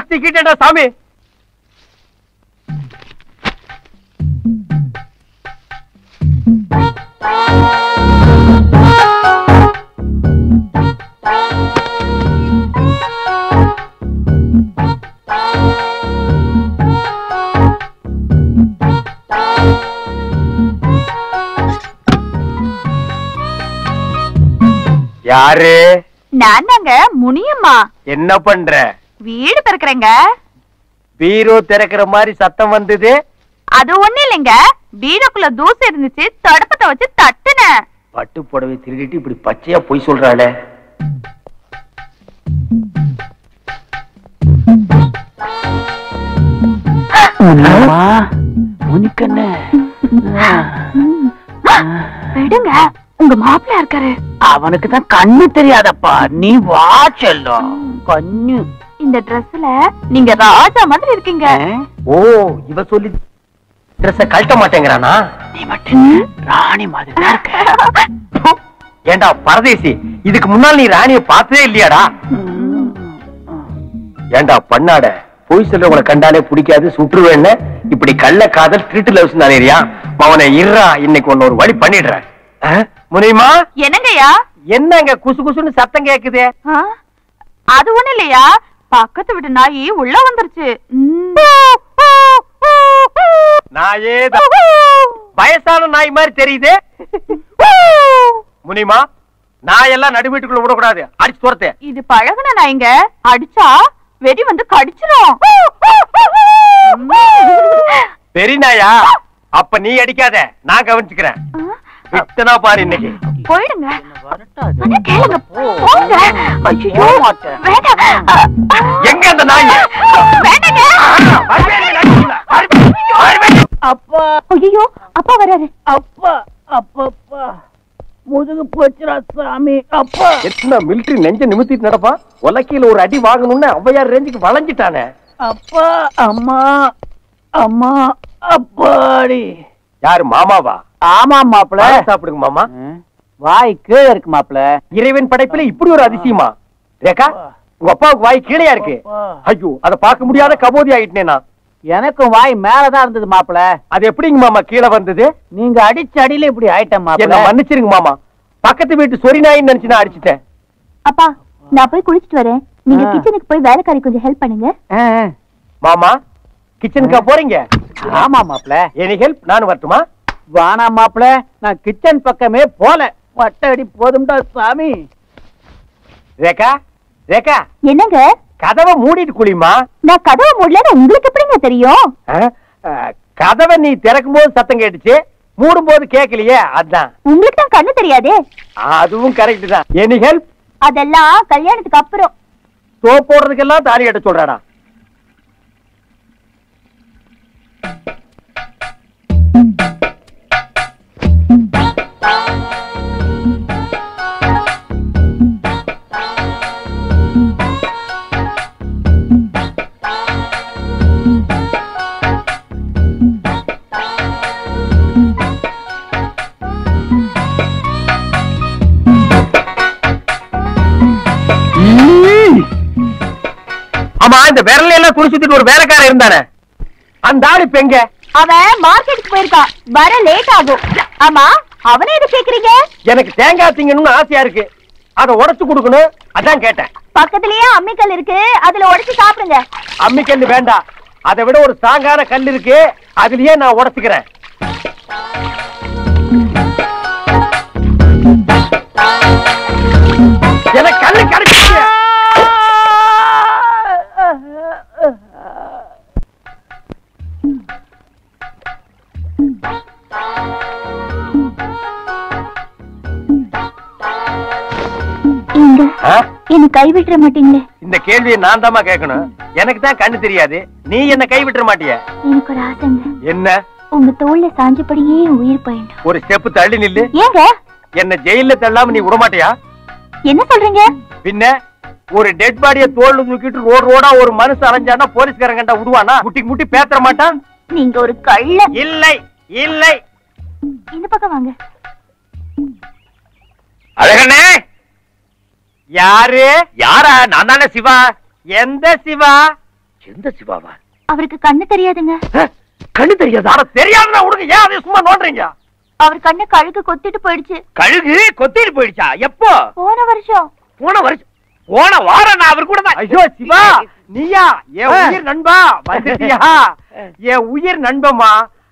சிக்கிட்டேன்டா சாமி. யாரு? நான் தாங்க முனியம்மா. என்ன பண்ற? வீடு திறக்கிறேங்க. பீரோ திறக்கிற மாதிரி சத்தம் வந்தது. அது ஒண்ணு இல்லைங்க, பீரோக்குள்ள தூசு இருந்துச்சு, தடுப்பத்தை வச்சு தட்டுனேன். பட்டு புடவை திருடிட்டு இப்படி பச்சையா பொய் சொல்றாளே. விடுங்க, உங்க மாப்பிள்ள இருக்காரு. அவனுக்கு தான் கண்ணு தெரியாதப்பா, நீ வா செல்லும். கண்ணு இந்த ட்ரெஸ்ல நீங்க ராஜா மாதிரி இருக்கீங்க. ஓ இவ சொல்லி ட்ரெஸ்ஸ கழட்ட மாட்டேங்கிறானா? நீ மட்டும் ராணி மாதிரி தான் இருக்க. ஏண்டா பரதேசி, இதுக்கு முன்னால் நீ ராணிய பார்த்ததே இல்லையாடா? ஏண்டா பண்ணாட, பொய் சொல்ல உனக்கு கண்டாலே பிடிக்காது, சுற்றுவேன்னு இப்படி கள்ள காதல் திருட்டு லவ்ஸ் தானேரியா? அவனை இருறா, இன்னைக்கு ஒன்னு ஒரு வழி பண்ணிடுறேன். முனியமா. என்னங்கய்யா? என்னங்க குசு குசுன்னு சத்தம் கேக்குதே? அது ஒண்ணு இல்லையா, பக்கத்து வீட்டு நாயி உள்ள வந்துருச்சு. நாயே வயசான நாய் மாதிரி தெரியுது. முனிமா, நாயெல்லாம் நடு வீட்டுக்குள்ள விடக்கூடாது, அடிச்சு துரத்து. இது பழகுன நாய்ங்க, அடிச்சா வெடி வந்து கடிச்சிரும். பெரிய நாயா? அப்ப நீ அடிக்காத, நான் கவனிச்சுக்கிறேன். விட்டனா பாரு இன்னைக்கு. போயிடுங்க. கேளுங்க, போங்க. ஐயோ வேண்டாம். எங்க அந்த நாய்? வேண்டாங்க. அப்பா. ஐயோ அப்பா வராரு. அப்பா அப்பா முதுகு போச்சுடா சாமி. அப்பா எத்தனை மிலிட்டரி நெஞ்ச நிமித்திட்டு நடப்பா. உலக்கையில ஒரு அடி வாங்கணும்னு ஔவையார் ரேஞ்சுக்கு வளைஞ்சிட்டானே. அப்பா அம்மா அம்மா அப்பாடி. யாரு மாமாவா? ஆமா மாப்பிள. சாப்பிடுங்க மாமா. வாய் கீழே இருக்கு மாப்பிள. இறைவன் படைப்புல இப்படி ஒரு அதிசயமா? ரேகா, உங்க அப்பாவுக்கு வாய் கீழையா இருக்கு. ஐயோ, அத பார்க்க முடியாத கபோதி ஆயிட்டேனா. எனக்கும் வாய் மேலதான் இருந்தது மாப்பிள. அது எப்படிங்க மாமா கீழே வந்தது? நீங்க அடிச்ச அடியில இப்படி ஆயிட்டேன் மாப்பிள. என்ன மன்னிச்சிருங்க மாமா, பக்கத்து வீட்டு சொரி நாயின்னு நினைச்சு நான் அடிச்சிட்டேன். அப்பா நான் போய் குளிச்சிட்டு வரேன், நீங்க கிச்சனுக்கு போய் வேலைக்காரி கொஞ்சம் ஹெல்ப் பண்ணுங்க. மாமா கிச்சனுக்கா போறீங்க? ஆமா மாப்பிள. Any help? நானும் வரட்டுமா? வானா மாப்பிள, நான் கிச்சன் பக்கமே போல. வட்டடி போதும்டா சாமி. ரேகா ரேகா. என்னங்க? கதவை மூடிட்டு குளிமா. நான் கதவை மூடலன்னு உங்களுக்கு எப்படிங்க தெரியும்? கதவை நீ திறக்கும் போது சத்தம் கேட்டுச்சு, மூடும் போது கேட்கலையே, அதான். உங்களுக்கு தான் கண்ணு தெரியாதே. அதுவும் கரெக்ட் தான். Any help? அதெல்லாம் கல்யாணத்துக்கு அப்புறம். சோ போடுறதுக்கெல்லாம் தாலி கட்ட சொல்றாடா. ஆமா, இந்த விரல எல்லாம் துணி சுத்திட்டு ஒரு வேலைக்காரன் இருந்தானே, அந்த ஆளு இப்ப எங்க? அவன் மார்க்கெட்டுக்கு போயிருக்கான், வர லேட் ஆகும். ஆமா, அவனே எது கேக்குறீங்க? எனக்கு தேங்காய் திங்கணும்னு ஆசையா இருக்கு, அதை உடைச்சு கொடுக்கணும், அதான் கேட்டேன். பக்கத்துலயே அம்மிக்கல் இருக்கு, அதுல உடைச்சு சாப்பிடுங்க. அம்மிக்கல் வேண்டாம், அதை விட ஒரு ஸ்ட்ராங்கான கல் இருக்கு, அதுலயே நான் உடைச்சுக்கிறேன். எனக்கு கல்லு கிடைச்சிருச்சு. என்ன கைவிட்டுற மாட்டீங்களே? இந்த கேள்வியை நான் தாமா கேட்கணும். எனக்கு தான் கண்ணு தெரியாது, நீ என்ன கைவிட்டுற மாட்டிய? எனக்கு ஒரு ஆசைங்க. என்ன? உங்க தோல்ல சாஞ்சபடியே உயிர் பயணம். ஒரு ஸ்டெப் தள்ளி நில்லு. ஏங்க என்ன ஜெயில தள்ளாம நீ விட மாட்டியா? என்ன சொல்றீங்க? பின்ன ஒரு டெட் பாடிய தோல்ல தூக்கிட்டு ரோடு ரோடா ஒரு மனுஷன் அலைஞ்சானா போலீஸ்காரன் கண்டா விடுவானா? முட்டி முட்டி பேத்தற மாட்டான். நீங்க ஒரு கள்ள. இல்லை இல்லை. இந்த பக்கம் வாங்க. அழகண்ணே. யாரு? யாரா? நான் தானே சிவா. எந்த சிவா? எந்த சிவாவா? அவருக்கு கண்ணு தெரியாதுங்க. கண்ணு தெரியாதா? தெரியாதுன்னா விடுங்க, ஏன் அதை சும்மா நோண்டுறீங்க? அவர் கண்ணு கழுகு கொத்திட்டு போயிடுச்சு. கழுகு கொத்திட்டு போயிடுச்சா? எப்போ? போன வருஷம். போன வாரம் நான் அவர் கூட தான். ஐயோ சிவா, நீயா? என் உயிர் நண்பா வந்துட்டியா? என் உயிர் நண்பமா,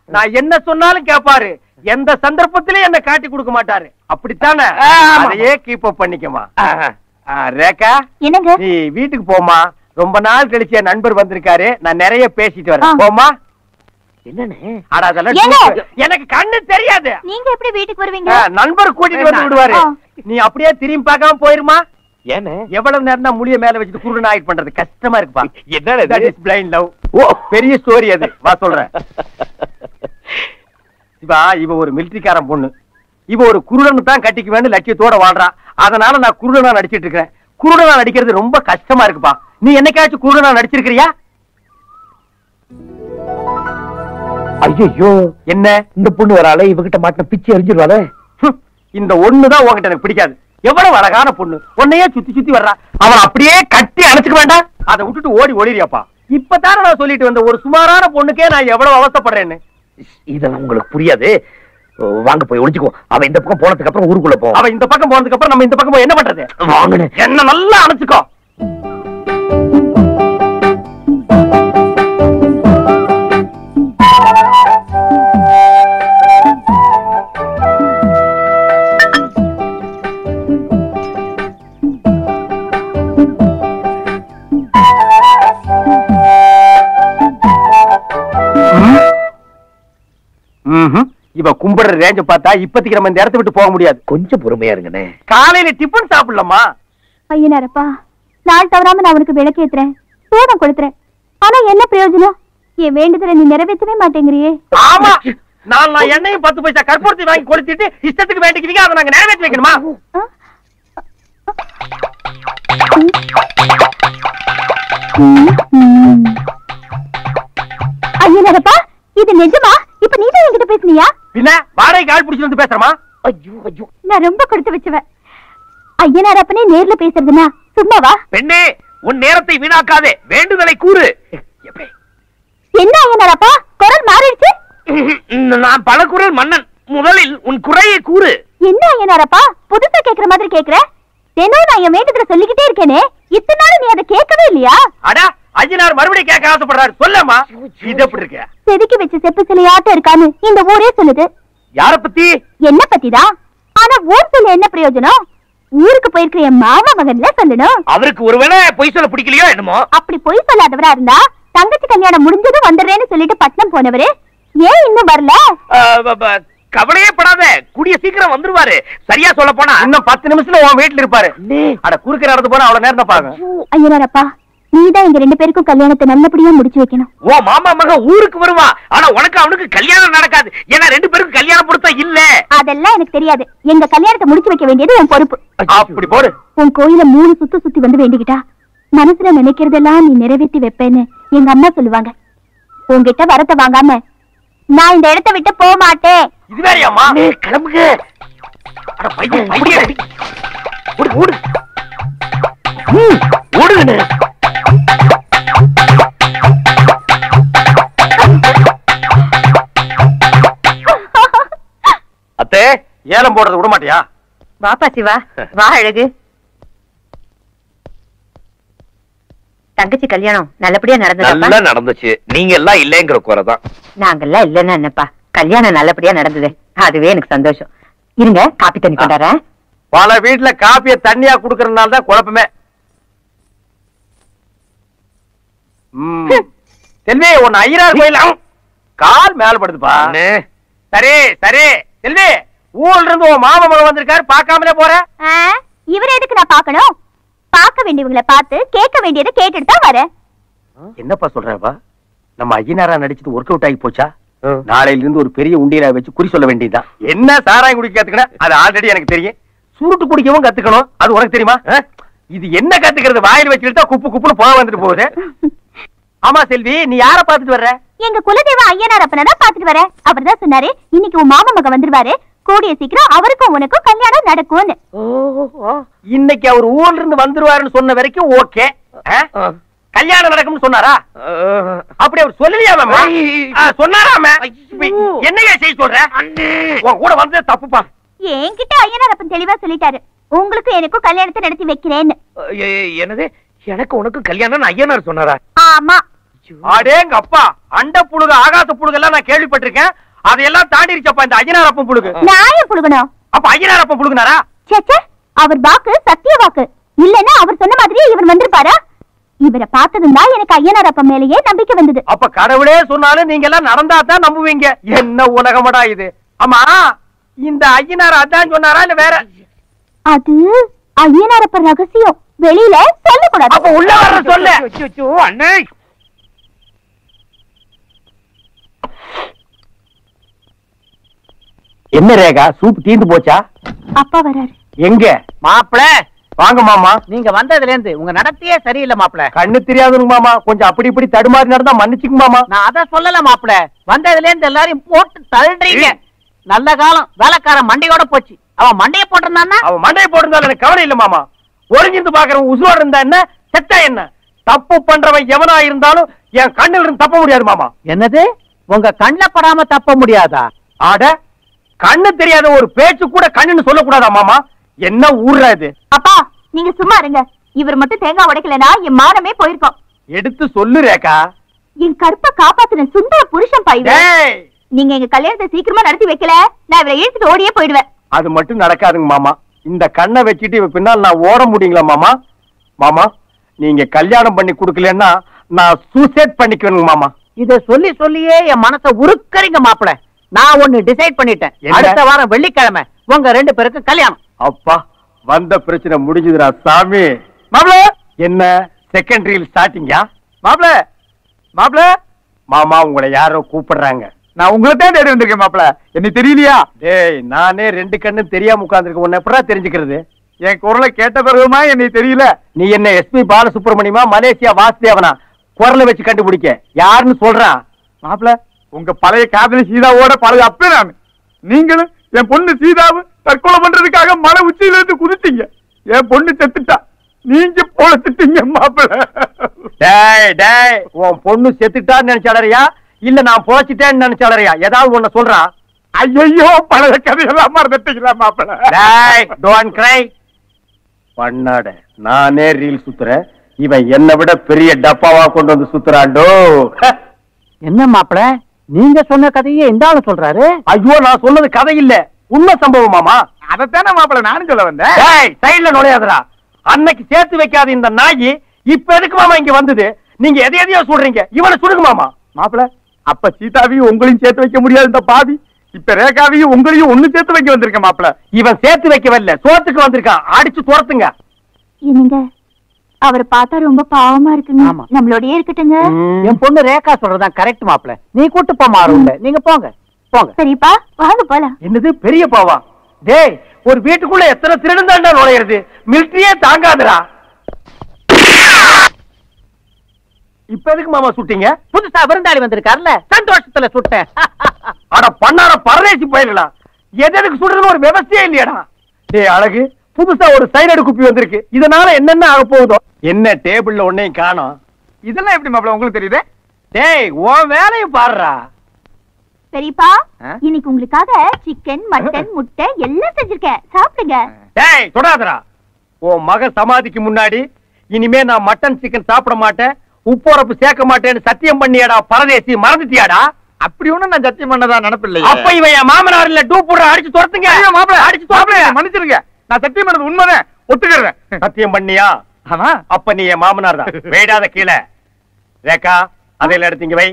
நான் என்ன சொன்னாலும் கேட்பாரு, எந்த சந்தர்ப்பத்திலும் என்ன காட்டி கொடுக்க மாட்டாரு, அப்படித்தானே? அதையே கீப் அப் பண்ணிக்கமா. ரேகா, என்னங்க? நீ வீட்டுக்கு போமா, ரொம்ப நாள் கழிச்சு என் நண்பர் வந்திருக்காரு, நான் நிறைய பேசிட்டு வரேன். போமா. என்னன்னு? எனக்கு கண்ணு தெரியாது. நீங்க எப்படி வீட்டுக்கு வருவீங்க? நண்பர் கூட்டிட்டு வந்து விடுவாரு, நீ அப்படியே திரும்பி பார்க்காம போயிருமா. ஏன்னு? எவ்வளவு நேரம் தான் முடிய மேல வச்சுட்டு குருடன் ஆயிட் பண்றது கஷ்டமா இருக்குப்பா. என்ன? Blind love. ஓ, பெரிய ஸ்டோரி அது, வா சொல்றேன். சிவா, இவ ஒரு மிலிட்டரிக்காரன் பொண்ணு, இவ ஒரு குருடனு தான் கட்டிக்குவேன்னு லட்சியத்தோட வாழ்றா. அதனால நான் குருடனா நடிச்சிட்டு இருக்கிறேன். குருடனா நடிக்கிறது ரொம்ப கஷ்டமா இருக்குப்பா. நீ என்னைக்காச்சும் குருடனா நடிச்சிருக்கிறியா? ஐயோ, என்ன இந்த பொண்ணு வராளே, இவகிட்ட மாட்டின பிச்சு எரிஞ்சிருவாளே. இந்த ஒண்ணுதான் உன்கிட்ட எனக்கு பிடிக்காது. எவ்வளவு அழகான பொண்ணு, உன்னையே சுத்தி சுத்தி வர்றா. அவன் அப்படியே கட்டி அணைச்சுக்க வேண்டாம், அதை விட்டுட்டு ஓடி ஓடிறியாப்பா. இப்பதானே நான் சொல்லிட்டு வந்த ஒரு சுமாரான பொண்ணுக்கே நான் எவ்வளவு அவஸ்தைப்படுறேன்னு. இதெல்லாம் உங்களுக்கு புரியாது. வாங்க போய் ஒளிச்சுக்கோ. அவ இந்த பக்கம் போனதுக்கு அப்புறம் ஊருக்குள்ள போ. அவ இந்த பக்கம் போனதுக்கு அப்புறம் நம்ம இந்த பக்கம் போய் என்ன பண்றது? வாங்கன்னு என்ன நல்லா அணைச்சுக்கோ. இவ கும்பிடுற ரேஞ்ச பார்த்தா இப்பத்திக்கு நம்ம இந்த இடத்தை விட்டு போக முடியாது. கொஞ்சம் பொறுமையா இருங்கண்ணே. காலையில டிபன் சாப்பிடலாமா? ஐயனாரப்பா, நாள் தவறாம நான் உனக்கு விளக்கேத்துறேன், சூடம் கொடுத்துறேன். ஆனா என்ன பிரயோஜனம்? என் வேண்டுதலை நீ நிறைவேற்றவே மாட்டேங்கிறியே. ஆமா, நான் எண்ணெயும் 10 பைசா கற்பூரத்தை வாங்கி கொளுத்திட்டு இஷ்டத்துக்கு வேண்டிக்கிறீங்க, அதை நாங்க நிறைவேற்றி வைக்கணுமா? ஐயனாரப்பா, இது நிஜமா? இப்ப நீதான் என்கிட்ட பேசுனியா? பின்ன வாடகைக்கு ஆள் பிடிச்சு வந்து பேசுறமா? ஐயோ, நான் ரொம்ப கொடுத்து வச்சுவேன். ஐயனாரப்பனே நேர்ல பேசுறதுனா சும்மாவா? பெண்ணே, உன் நேரத்தை வீணாக்காதே, வேண்டுதலை கூறு. என்ன ஐயனாரப்பா, குரல் மாறிடுச்சு? நான் பல குரல் மன்னன், முதலில் உன் குறையை கூறு. என்ன ஐயனாரப்பா, புதுசா கேக்குற மாதிரி கேக்குற? தினம் நான் என் வேண்டுதலை சொல்லிக்கிட்டே இருக்கேனே, இத்தனை நாள் நீ அதை கேட்கவே இல்லையா? அடா, ஐயனார் மறுபடியும் கேட்க ஆசைப்படுறாரு, சொல்லமா. இது எப்படி இருக்க? செதுக்கி வச்ச செப்பு சிலையாட்டம் இருக்கான்னு இந்த ஊரே சொல்லுது. யார பத்தி? என்ன பத்திதான். ஆனா ஊர் சொல்ல என்ன பிரயோஜனம்? ஊருக்கு போயிருக்கிற என் மாமா மகன்ல சொல்லணும். அவருக்கு ஒருவேளை பொய் சொல்ல பிடிக்கலையோ என்னமோ. அப்படி பொய் சொல்லாதவரா இருந்தா தங்கச்சி கல்யாணம் முடிஞ்சதும் வந்துடுறேன்னு சொல்லிட்டு பட்னம் போனவரு ஏன் இன்னும் வரல? கவலையே படாத, கூடிய சீக்கிரம் வந்துருவாரு. சரியா சொல்ல போனா இன்னும் 10 நிமிஷத்துல உன் வீட்டுல இருப்பாரு. அட குறுக்க நடந்து போனா அவ்வளவு நேரம் தான் பாருங்க. ஐயனாரப்பா, நீதான் எங்க 2 பேருக்கும் கல்யாணத்தை நல்லபடியா முடிச்சு வைக்கணும். ஓ மாமா மகன் ஊருக்கு வருவா, ஆனா உனக்கு அவனுக்கு கல்யாணம் நடக்காது. ஏன்னா 2 பேருக்கும் கல்யாணம் பொருத்தம் இல்ல. அதெல்லாம் எனக்கு தெரியாது. எங்க கல்யாணத்தை முடிச்சு வைக்க வேண்டியது உன் பொறுப்பு. அப்படி போடு. உன் கோயில 3 சுத்தி வந்து வேண்டிக்கிட்டா மனசுல நினைக்கிறதெல்லாம் நீ நிறைவேற்றி வைப்பேன்னு எங்க அம்மா சொல்லுவாங்க. உன்கிட்ட வரத்தை வாங்காம நான் இந்த இடத்தை விட்டு போக மாட்டேன். இது வேறையாமா? கிளம்புங்க. அட பையன் பையன் ஓடு ஓடு ஓடுங்க. அத்தே, ஏலம் போடுறது விட மாட்டியா? வாப்பா சிவா, வா அழகு. தங்கச்சி கல்யாணம் நல்லபடியா நல்லா நடந்துச்சு. நீங்க எல்லாம் இல்லங்கிற குறைதான். நாங்கெல்லாம் இல்லன்னா என்னப்பா, கல்யாணம் நல்லபடியா நடந்தது, அதுவே எனக்கு சந்தோஷம். இருங்க, காப்பி தண்ணி கொண்டாடுறேன். பல வீட்டுல காப்பிய தண்ணியா குடுக்கறதுனால தான் குழப்பமே. செல்வி, உன் ஐயனார் கோயில கால் மேல படுதுப்பா. சரி சரி செல்வி, ஊர்ல இருந்து உன் மாமா மகன் வந்திருக்காரு, பாக்காமலே போற. இவரை எதுக்கு நான் பாக்கணும்? பார்க்க வேண்டியவங்களை பார்த்து கேட்க வேண்டியதை கேட்டுட்டு தான் வரேன். என்னப்பா சொல்றப்பா? நம்ம ஐயனாரா நடிச்சது ஒர்க் அவுட் ஆகி போச்சா? நாளையில இருந்து ஒரு பெரிய உண்டியலா வச்சு குறி சொல்ல வேண்டியதுதான். என்ன சாராயம் குடிக்க கத்துக்கணும், அது ஆல்ரெடி எனக்கு தெரியும். சுருட்டு குடிக்கவும் கத்துக்கணும், அது உனக்கு தெரியுமா? இது என்ன கத்துக்கிறது? வாயில் வச்சுக்கிட்டா குப்பு குப்புன்னு போக வந்துட்டு போகுது. ஆமா செல்வி, நீ யார பாத்துட்டு வர்ற? எங்க குலதெய்வ ஐயனார் அப்பனதான் பாத்துட்டு வரேன். அவர்தான் சொன்னாரு, இன்னைக்கு உன் மாமா மகன் வந்துருவாரு, கூடிய சீக்கிரம் அவருக்கும் உனக்கும் கல்யாணம் நடக்கும்னு. இன்னைக்கு அவர் ஊர்ல இருந்து வந்துருவாருன்னு சொன்ன வரைக்கும் ஓகே. கல்யாணம் நடக்கும்னு சொன்னாரா? அப்படி அவர் சொல்லலையாம? சொன்னாராம? என்னையா செய்ய சொல்ற? உன் கூட வந்தது தப்புப்பா. என்கிட்ட ஐயனார் அப்பன் தெளிவா சொல்லிட்டாரு, உங்களுக்கு எனக்கும் கல்யாணத்தை நடத்தி வைக்கிறேன்னு. என்னது, எனக்கு உனக்கு கல்யாணம் ஐயனார் சொன்னாரா? ஆமா. அடேங்க அப்பா, அண்ட புழுகு ஆகாச புழுகு எல்லாம் நான் கேள்விப்பட்டிருக்கேன். அதையெல்லாம் தாண்டிருச்சப்பா இந்த ஐயனார் அப்பன் புழுகு. நான் புழுகணும்? அப்ப ஐயனார் அப்பன் புழுகுனாரா? சேச்சே, அவர் வாக்கு சத்திய வாக்கு. இல்லன்னா அவர் சொன்ன மாதிரியே இவர் வந்திருப்பாரா? இவரை பார்த்ததுன்னா எனக்கு ஐயனார் அப்பன் மேலேயே நம்பிக்கை வந்தது. அப்ப கடவுளே சொன்னாலும் நீங்க எல்லாம் நடந்தா தான் நம்புவீங்க. என்ன உலகமடா இது? ஆமா, இந்த ஐயனார் அதான் சொன்னாரா இல்ல வேற? அது ஐயனார் அப்பன் ரகசியம், வெளியில சொல்லக்கூடாது. அப்ப உள்ள வர சொல்லு. அண்ணே, என்ன ரேகா, சூப் தீந்து போச்சா? அப்பா வராரு. எங்க? மாப்பிள, வாங்க மாமா. நீங்க வந்ததுல இருந்து உங்க நடத்தையே சரியில்லை மாப்பிள. கண்ணு தெரியாதுங்க மாமா, கொஞ்சம் அப்படி இப்படி தடுமாறி நடந்தா மன்னிச்சுங்க மாமா. நான் அத சொல்லல மாப்பிள, வந்ததுல இருந்து எல்லாரையும் போட்டு தள்ளுறீங்க. நல்ல காலம் வேலைக்காரன் மண்டையோட போச்சு. அவன் மண்டைய போட்டிருந்தான்னா? அவன் மண்டையை போட்டிருந்தாலும் எனக்கு கவலை இல்ல மாமா. ஒருங்கிருந்து பாக்குறவன் உசுரோட இருந்தா என்ன, செத்தா என்ன? தப்பு பண்றவன் எவனா இருந்தாலும் என் கண்ணில் இருந்து தப்ப முடியாது மாமா. என்னது, உங்க கண்ணுல படாம தப்ப முடியாதா? ஆட, கண்ணு தெரியாத ஒரு பேச்சு கூட கண்ணுன்னு சொல்லக்கூடாதா மாமா? என்ன ஊர்ல இது? அப்பா, நீங்க சும்மா இருங்க. இவர் மட்டும் தேங்காய் உடைக்கலனா என் மானமே போயிருக்கோம். எடுத்து சொல்லு ரேகா. என் கற்பை காப்பாத்தின சுந்தர புருஷன் பாய்வே. டேய், நீங்க எங்க கல்யாணத்தை சீக்கிரமா நடத்தி வைக்கல, நான் இவரை இழுத்துட்டு ஓடியே போயிடுவேன். அது மட்டும் நடக்காதுங்க மாமா. இந்த கண்ணை வச்சுட்டு இவ பின்னால் நான் ஓட முடியுங்களா மாமா? மாமா, நீங்க கல்யாணம் பண்ணி கொடுக்கலன்னா நான் சூசைட் பண்ணிக்குவேனுங்க மாமா. இத சொல்லி சொல்லியே என் மனசை உருக்கறீங்க மாப்பிள. நான் ஒண்ணு டிசைட் பண்ணிட்டேன். என்ன? அடுத்த வாரம் வெள்ளிக்கிழமை உங்க 2 பேருக்கு கல்யாணம். அப்பா, வந்த பிரச்சனை முடிஞ்சுதுடா சாமி. மாப்ள, என்ன செகண்டரியில் ஸ்டார்டிங்கா? மாப்ள மாப்ள, மாமா உங்களை யாரோ கூப்பிடுறாங்க. நான் உங்களை தான் தேடி வந்திருக்கேன் மாப்ள. என்ன தெரியலையா? டேய், நானே 2 கண்ணு தெரியாம உட்கார்ந்துருக்கேன். உன்னை எப்படா தெரிஞ்சுக்கிறது? என் குரலை கேட்ட பிறகுமா என்னை தெரியல? நீ என்ன எஸ்பி பாலசுப்ரமணியமா, மலேசியா வாசுதேவனா? குரலை வச்சு கண்டுபிடிக்க யாருன்னு சொல்றான்? மாப்ள, உங்க பழைய காதலி சீதாவோட பழைய அப்பே நான். நீங்களும் என் பொண்ணு சீதாவை தற்கொலை பண்றதுக்காக மலை உச்சியில இருந்து குதிச்சீங்க. என் பொண்ணு செத்துட்டா, நீங்க பொழைச்சிட்டீங்க மாப்பிள. டேய் டேய், உன் பொண்ணு செத்துட்டான்னு நினைச்சாளறியா இல்ல நான் பொழைச்சிட்டேன்னு நினைச்சாளறியா? ஏதாவது ஒண்ணு சொல்றான். ஐயோ, பழைய கதையெல்லாம் மறந்துட்டீங்களா மாப்பிள? டேய், டோன்ட் கிரை. பண்ணாட, நானே ரீல் சுத்துறேன், இவன் என்னை விட பெரிய டப்பாவா கொண்டு வந்து சுத்துறாண்டோ. என்ன மாப்பிள, நீங்க சொன்ன கதையே இந்த ஆளு சொல்றாரு? ஐயோ, நான் சொன்னது கதை இல்ல, உண்மை சம்பவம் மாமா. அதத்தானே மாப்பிள நானும் சொல்ல வந்தேன். டேய், சைடுல நுழையாதடா. அன்னைக்கு சேர்த்து வைக்காத இந்த நாயி இப்ப எதுக்கு மாமா இங்க வந்தது? நீங்க எதையோ சொல்றீங்க, இவனை சுடுங்க மாமா. மாப்பிள, அப்ப சீதாவையும் உங்களையும் சேர்த்து வைக்க முடியாது இந்த பாவி. இப்ப ரேகாவையும் உங்களையும் ஒண்ணு சேர்த்து வைக்க வந்திருக்க மாப்பிள. இவன் சேர்த்து வைக்க வரல, சோத்துக்கு வந்திருக்கான். அடிச்சு துரத்துங்க. என்னங்க அவரை பார்த்தா ரொம்ப பாவமா இருக்குங்க. நம்மளோடயே இருக்கட்டுங்க. என் பொண்ணு ரேகா சொல்றதான் கரெக்ட் மாப்பிள. நீ கூட்டு போ மாறுங்க. நீங்க போங்க போங்க. சரிப்பா வாங்க போலாம். என்னது பெரிய பாவா? டேய், ஒரு வீட்டுக்குள்ள எத்தனை திருடன் தாண்டா நுழையிறது? மிலிட்டரியே தாங்காதுடா. இப்ப எதுக்கு மாமா சுட்டீங்க? புதுசா விருந்தாளி வந்திருக்காருல்ல, சந்தோஷத்துல சுட்டேன். அட பண்ணார பரதேசி போயிடலாம். எதுக்கு சுடுறதுன்னு ஒரு விவசாயம் இல்லையாடா? டேய் அழகு, புதுசா ஒரு சைனடு குப்பி வந்திருக்கு. இதனால என்னென்ன ஆக போகுதோ? என்ன டேபிள்ல ஒன்னையும் காணோம். இதெல்லாம் எப்படி மாப்பிள உங்களுக்கு தெரியுது? டேய் உன் வேலையை பாருடா. பெரியப்பா இன்னைக்கு உங்களுக்காக சிக்கன் மட்டன் முட்டை எல்லாம் செஞ்சிருக்கேன், சாப்பிடுங்க. டேய் தொடாதடா. உன் மக சமாதிக்கு முன்னாடி இனிமே நான் மட்டன் சிக்கன் சாப்பிட மாட்டேன், உப்புரப்பு சேர்க்க மாட்டேன்னு சத்தியம் பண்ணியாடா பரதேசி, மறந்துட்டியாடா? அப்படி ஒண்ணு நான் சத்தியம் பண்ணதா நினைப்பில்லை. அப்ப இவன் என் மாமனார் இல்ல, டூ போடுற, அடிச்சு துரத்துங்க. மாப்பிள அடிச்சு துரத்துங்க. மன்னிச்சிருங்க, நான் சத்தியம் பண்ணது உண்மைதான், ஒத்துக்கிறேன். சத்தியம் பண்ணியா? ஆமா. அப்ப நீ என் மாமனார் தான். வேடாத கீழே. ரேகா அதையில எடுத்தீங்க வை.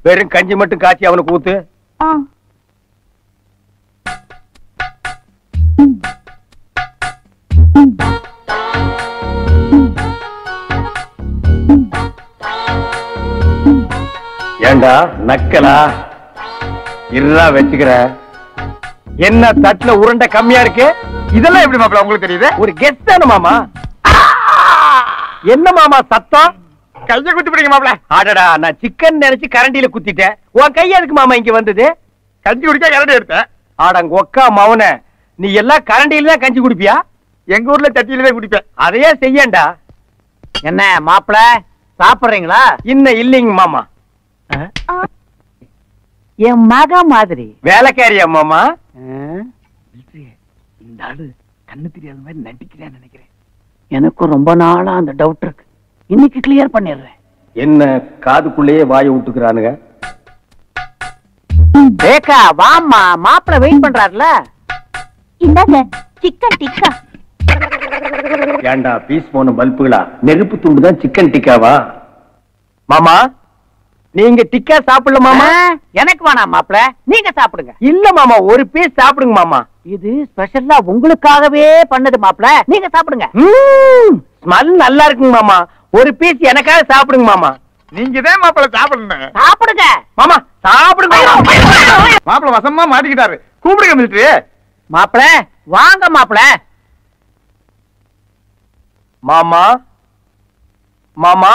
வெறும் கஞ்சி மட்டும் காய்ச்சி அவனுக்கு ஊத்து. ஏண்டா நக்கலா? இருடா வச்சுக்கிற. என்ன தட்டுல உருண்டை கம்மியா இருக்கு? இதெல்லாம் எப்படி மாப்பிள உங்களுக்கு தெரியுது? ஒரு கெஸ்ட் தானே மாமா. என்ன மாமா சத்தம்? கைய குத்தி பிடிங்க மாப்பிள. ஆடடா, நான் சிக்கன் நினைச்சு கரண்டியில குத்திட்டேன். உன் கை எதுக்கு மாமா இங்க வந்தது? கஞ்சி குடிக்க கரண்டி எடுத்தேன். ஆடங்க ஒக்கா மவன, நீ எல்லாம் கரண்டியில தான் கஞ்சி குடிப்பியா? எங்க ஊர்ல சட்டியில தான் குடிப்பேன். அதையே செய்யண்டா. என்ன மாப்பிள சாப்பிடுறீங்களா? இன்னும் இல்லைங்க மாமா. என் மக மாதிரி வேலைக்காரியா மாமா? இந்த ஆளு கண்ணு தெரியாத மாதிரி நடிக்கிறேன்னு நினைக்கிறேன். எனக்கும் ரொம்ப நாளா அந்த டவுட் இருக்கு. இன்னைக்கு கிளியர் பண்ணிடுறேன். என்ன காதுக்குள்ளேயே வாயை விட்டுக்கிறானுங்க? ரேகா வாம்மா, மாப்பிள வெயிட் பண்றாருல. இந்தாங்க சிக்கன் டிக்கா. ஏண்டா பீஸ் போன பல்புகளா? நெருப்பு துண்டு தான் சிக்கன் டிக்காவா? மாமா நீங்க டிக்கா சாப்பிடல மாமா. எனக்கு வேணாம் மாப்பிள, நீங்க சாப்பிடுங்க. இல்ல மாமா, ஒரு பீஸ் சாப்பிடுங்க மாமா. இது ஸ்பெஷலா உங்களுக்காகவே பண்ணது மாப்பிள, நீங்க சாப்பிடுங்க. ஸ்மெல் நல்லா இருக்குங்க மாமா. ஒரு பீஸ் எனக்காக சாப்பிடுங்க மாமா. நீங்க தான் மாப்பிள சாப்பிடுங்க. சாப்பிடுங்க மாமா, சாப்பிடுங்க. மாப்பிள வசமா மாட்டிக்கிட்டாரு. கூப்பிடுங்க மிலிட்டரி. மாப்பிள வாங்க மாப்பிள. மாமா மாமா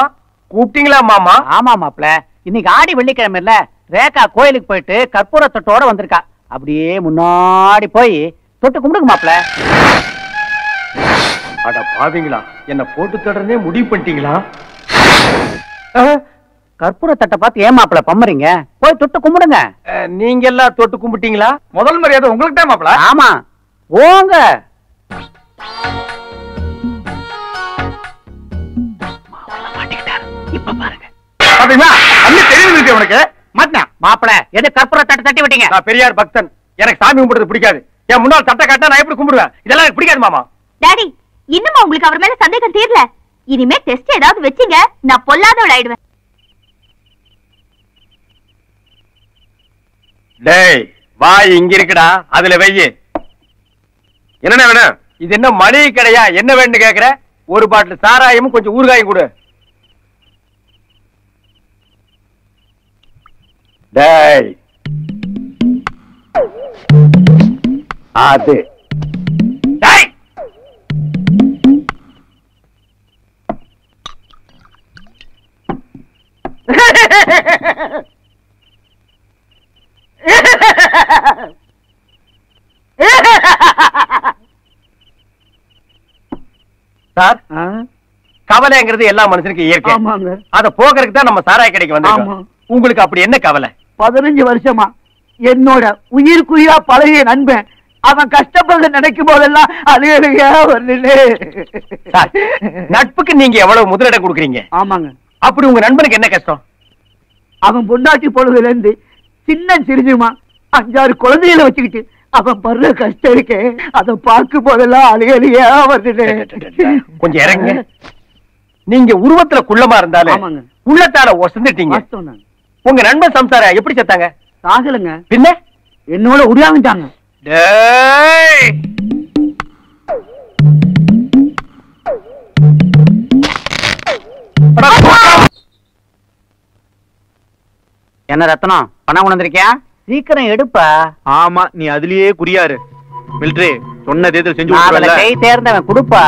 கூப்பிட்டீங்களா மாமா? ஆமா மாப்பிள, இன்னைக்கு ஆடி வெள்ளிக்கிழமை இல்ல, ரேகா கோயிலுக்கு போயிட்டு கற்பூர தொட்டோட வந்திருக்கா. அப்படியே முன்னாடி போய் தொட்டு கும்பிடுங்க மாப்பிள. அட பாவீங்களா, என்ன போட்டு தொடர்ந்தே முடிவு பண்ணிட்டீங்களா? கற்பூர தட்டை பார்த்து ஏன் மாப்பிள பம்மறீங்க? போய் தொட்டு கும்பிடுங்க. நீங்க எல்லாம் தொட்டு கும்பிட்டீங்களா? முதல் மரியாதை உங்களுக்கு தான் மாப்பிள. ஆமா போங்க. இப்ப பாருங்க. தெரியுது உனக்கு மாப்பிள, எது கற்பூர தட்டை தட்டி விட்டீங்க? நான் பெரியார் பக்தன், எனக்கு சாமி கும்பிடுறது பிடிக்காது. என் முன்னாள் தட்டை காட்டினா நான் எப்படி கும்பிடுவேன்? இதெல்லாம் எனக்கு பிடிக்காது மாமா. டாடி இன்னுமா உங்களுக்கு அவர் மேல சந்தேகம் தீரல? இனிமே டெஸ்ட் ஏதாவது வெச்சீங்க நான் பொல்லாதவள் ஆயிடுவேன். டேய் வாய் இங்க இருக்குடா, அதுல வெய்யு. என்ன வேணும்? இது என்ன மளிகை கடையா? என்ன வேணும்னு கேக்குற? ஒரு பாட்டில் சாராயமும் கொஞ்சம் ஊறுகாயும் கொடு. டேய் அது டேய் சார், கவலைங்கிறது எல்லா மனுஷனுக்கு இயற்கை. அத போக்குறதுக்கு தான் நம்ம சாராய கடைக்கு வந்திருக்கோம். உங்களுக்கு அப்படி என்ன கவலை? 15 வருஷமா என்னோட உயிருக்குயிரா பழகிய நண்பன் அவன் கஷ்டப்படுறத நினைக்கும் போதெல்லாம் அழுகையா வருது. நட்புக்கு நீங்க எவ்வளவு முதலிடம் கொடுக்குறீங்க? ஆமாங்க. அப்படி உங்க நண்பனுக்கு என்ன கஷ்டம்? அவன் பொண்டாட்டி பொழுதுல இருந்து சின்ன சிரிஞ்சுமா 5-6 குழந்தைகளை வச்சுக்கிட்டு அவன் படுற கஷ்டம் இருக்கே, அதை பார்க்கும் போதெல்லாம் அழுகையா வருது. கொஞ்சம் இறங்க. நீங்க உருவத்துல குள்ளமா இருந்தாலும் உள்ளத்தால ஒசந்துட்டீங்க. உங்க நண்பன் சம்சார எப்படி செத்தாங்க? சாகலங்க. பின்ன என்னோட உடையாந்துட்டாங்க. டேய் என்ன ரத்னம் பணம் கொண்டு வந்திருக்கியா? சீக்கிரம் எடுப்பா. ஆமா, நீ அதுலயே குறியாரு. மிலிட்டரி சொன்னதே செஞ்சு கை தேர்ந்தவன் கொடுப்பா.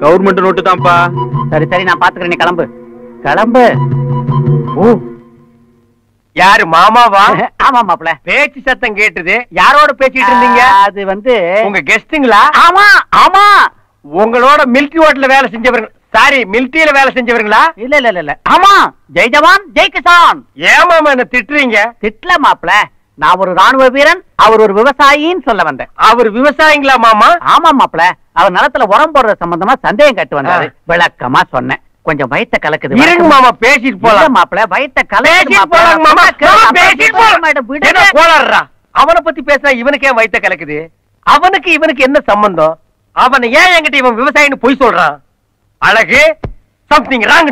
கவர்மெண்ட் நோட்டு தான்ப்பா. சரி சரி, நான் பாத்துக்கிறேன். நீ கிளம்பு கிளம்பு. ஓ, யாரு மாமாவா? ஆமா மாப்ள. பேச்சு சத்தம் கேட்டுது. யாரோட பேசிட்டு இருந்தீங்க? அது வந்து உங்க கெஸ்டுங்களா? ஆமா ஆமா. உங்களோட மிலிட்டரி ஹோட்டல்ல வேலை செஞ்சவங்க. சாரி, மிலிட்டரியில வேலை செஞ்சவங்களா? இல்ல இல்ல இல்ல. ஆமா, ஜெய் ஜவான் ஜெய் கிசான். ஏமாமா என்ன திட்டுறீங்க? திட்ல மாப்ள, நான் ஒரு ராணுவ வீரன், அவர் ஒரு விவசாயின்னு சொல்ல வந்தேன். அவர் விவசாயிங்களா மாமா? ஆமா மாப்ள, அவர் நிலத்துல உரம் போடுற சம்பந்தமா சந்தேகம் கட்டு வந்தாரு. விளக்கமா சொன்னேன். கொஞ்சம் வயித்த கலக்குது. இருங்க மாமா, பேசிட்டு போலாம். மாப்ள, வயித்த பேசிட்டு போலாம் மாமா. பேசிட்டு போலாம். கோளாறா அவனை பத்தி பேசினா இவனுக்கே வயித்த கலக்குது. அவனுக்கு இவனுக்கு என்ன சம்பந்தம்? அவனை ஏன் என்கிட்ட இவன் விவசாயின்னு பொய் சொல்றான்? அழகு, சம்திங் ராங்.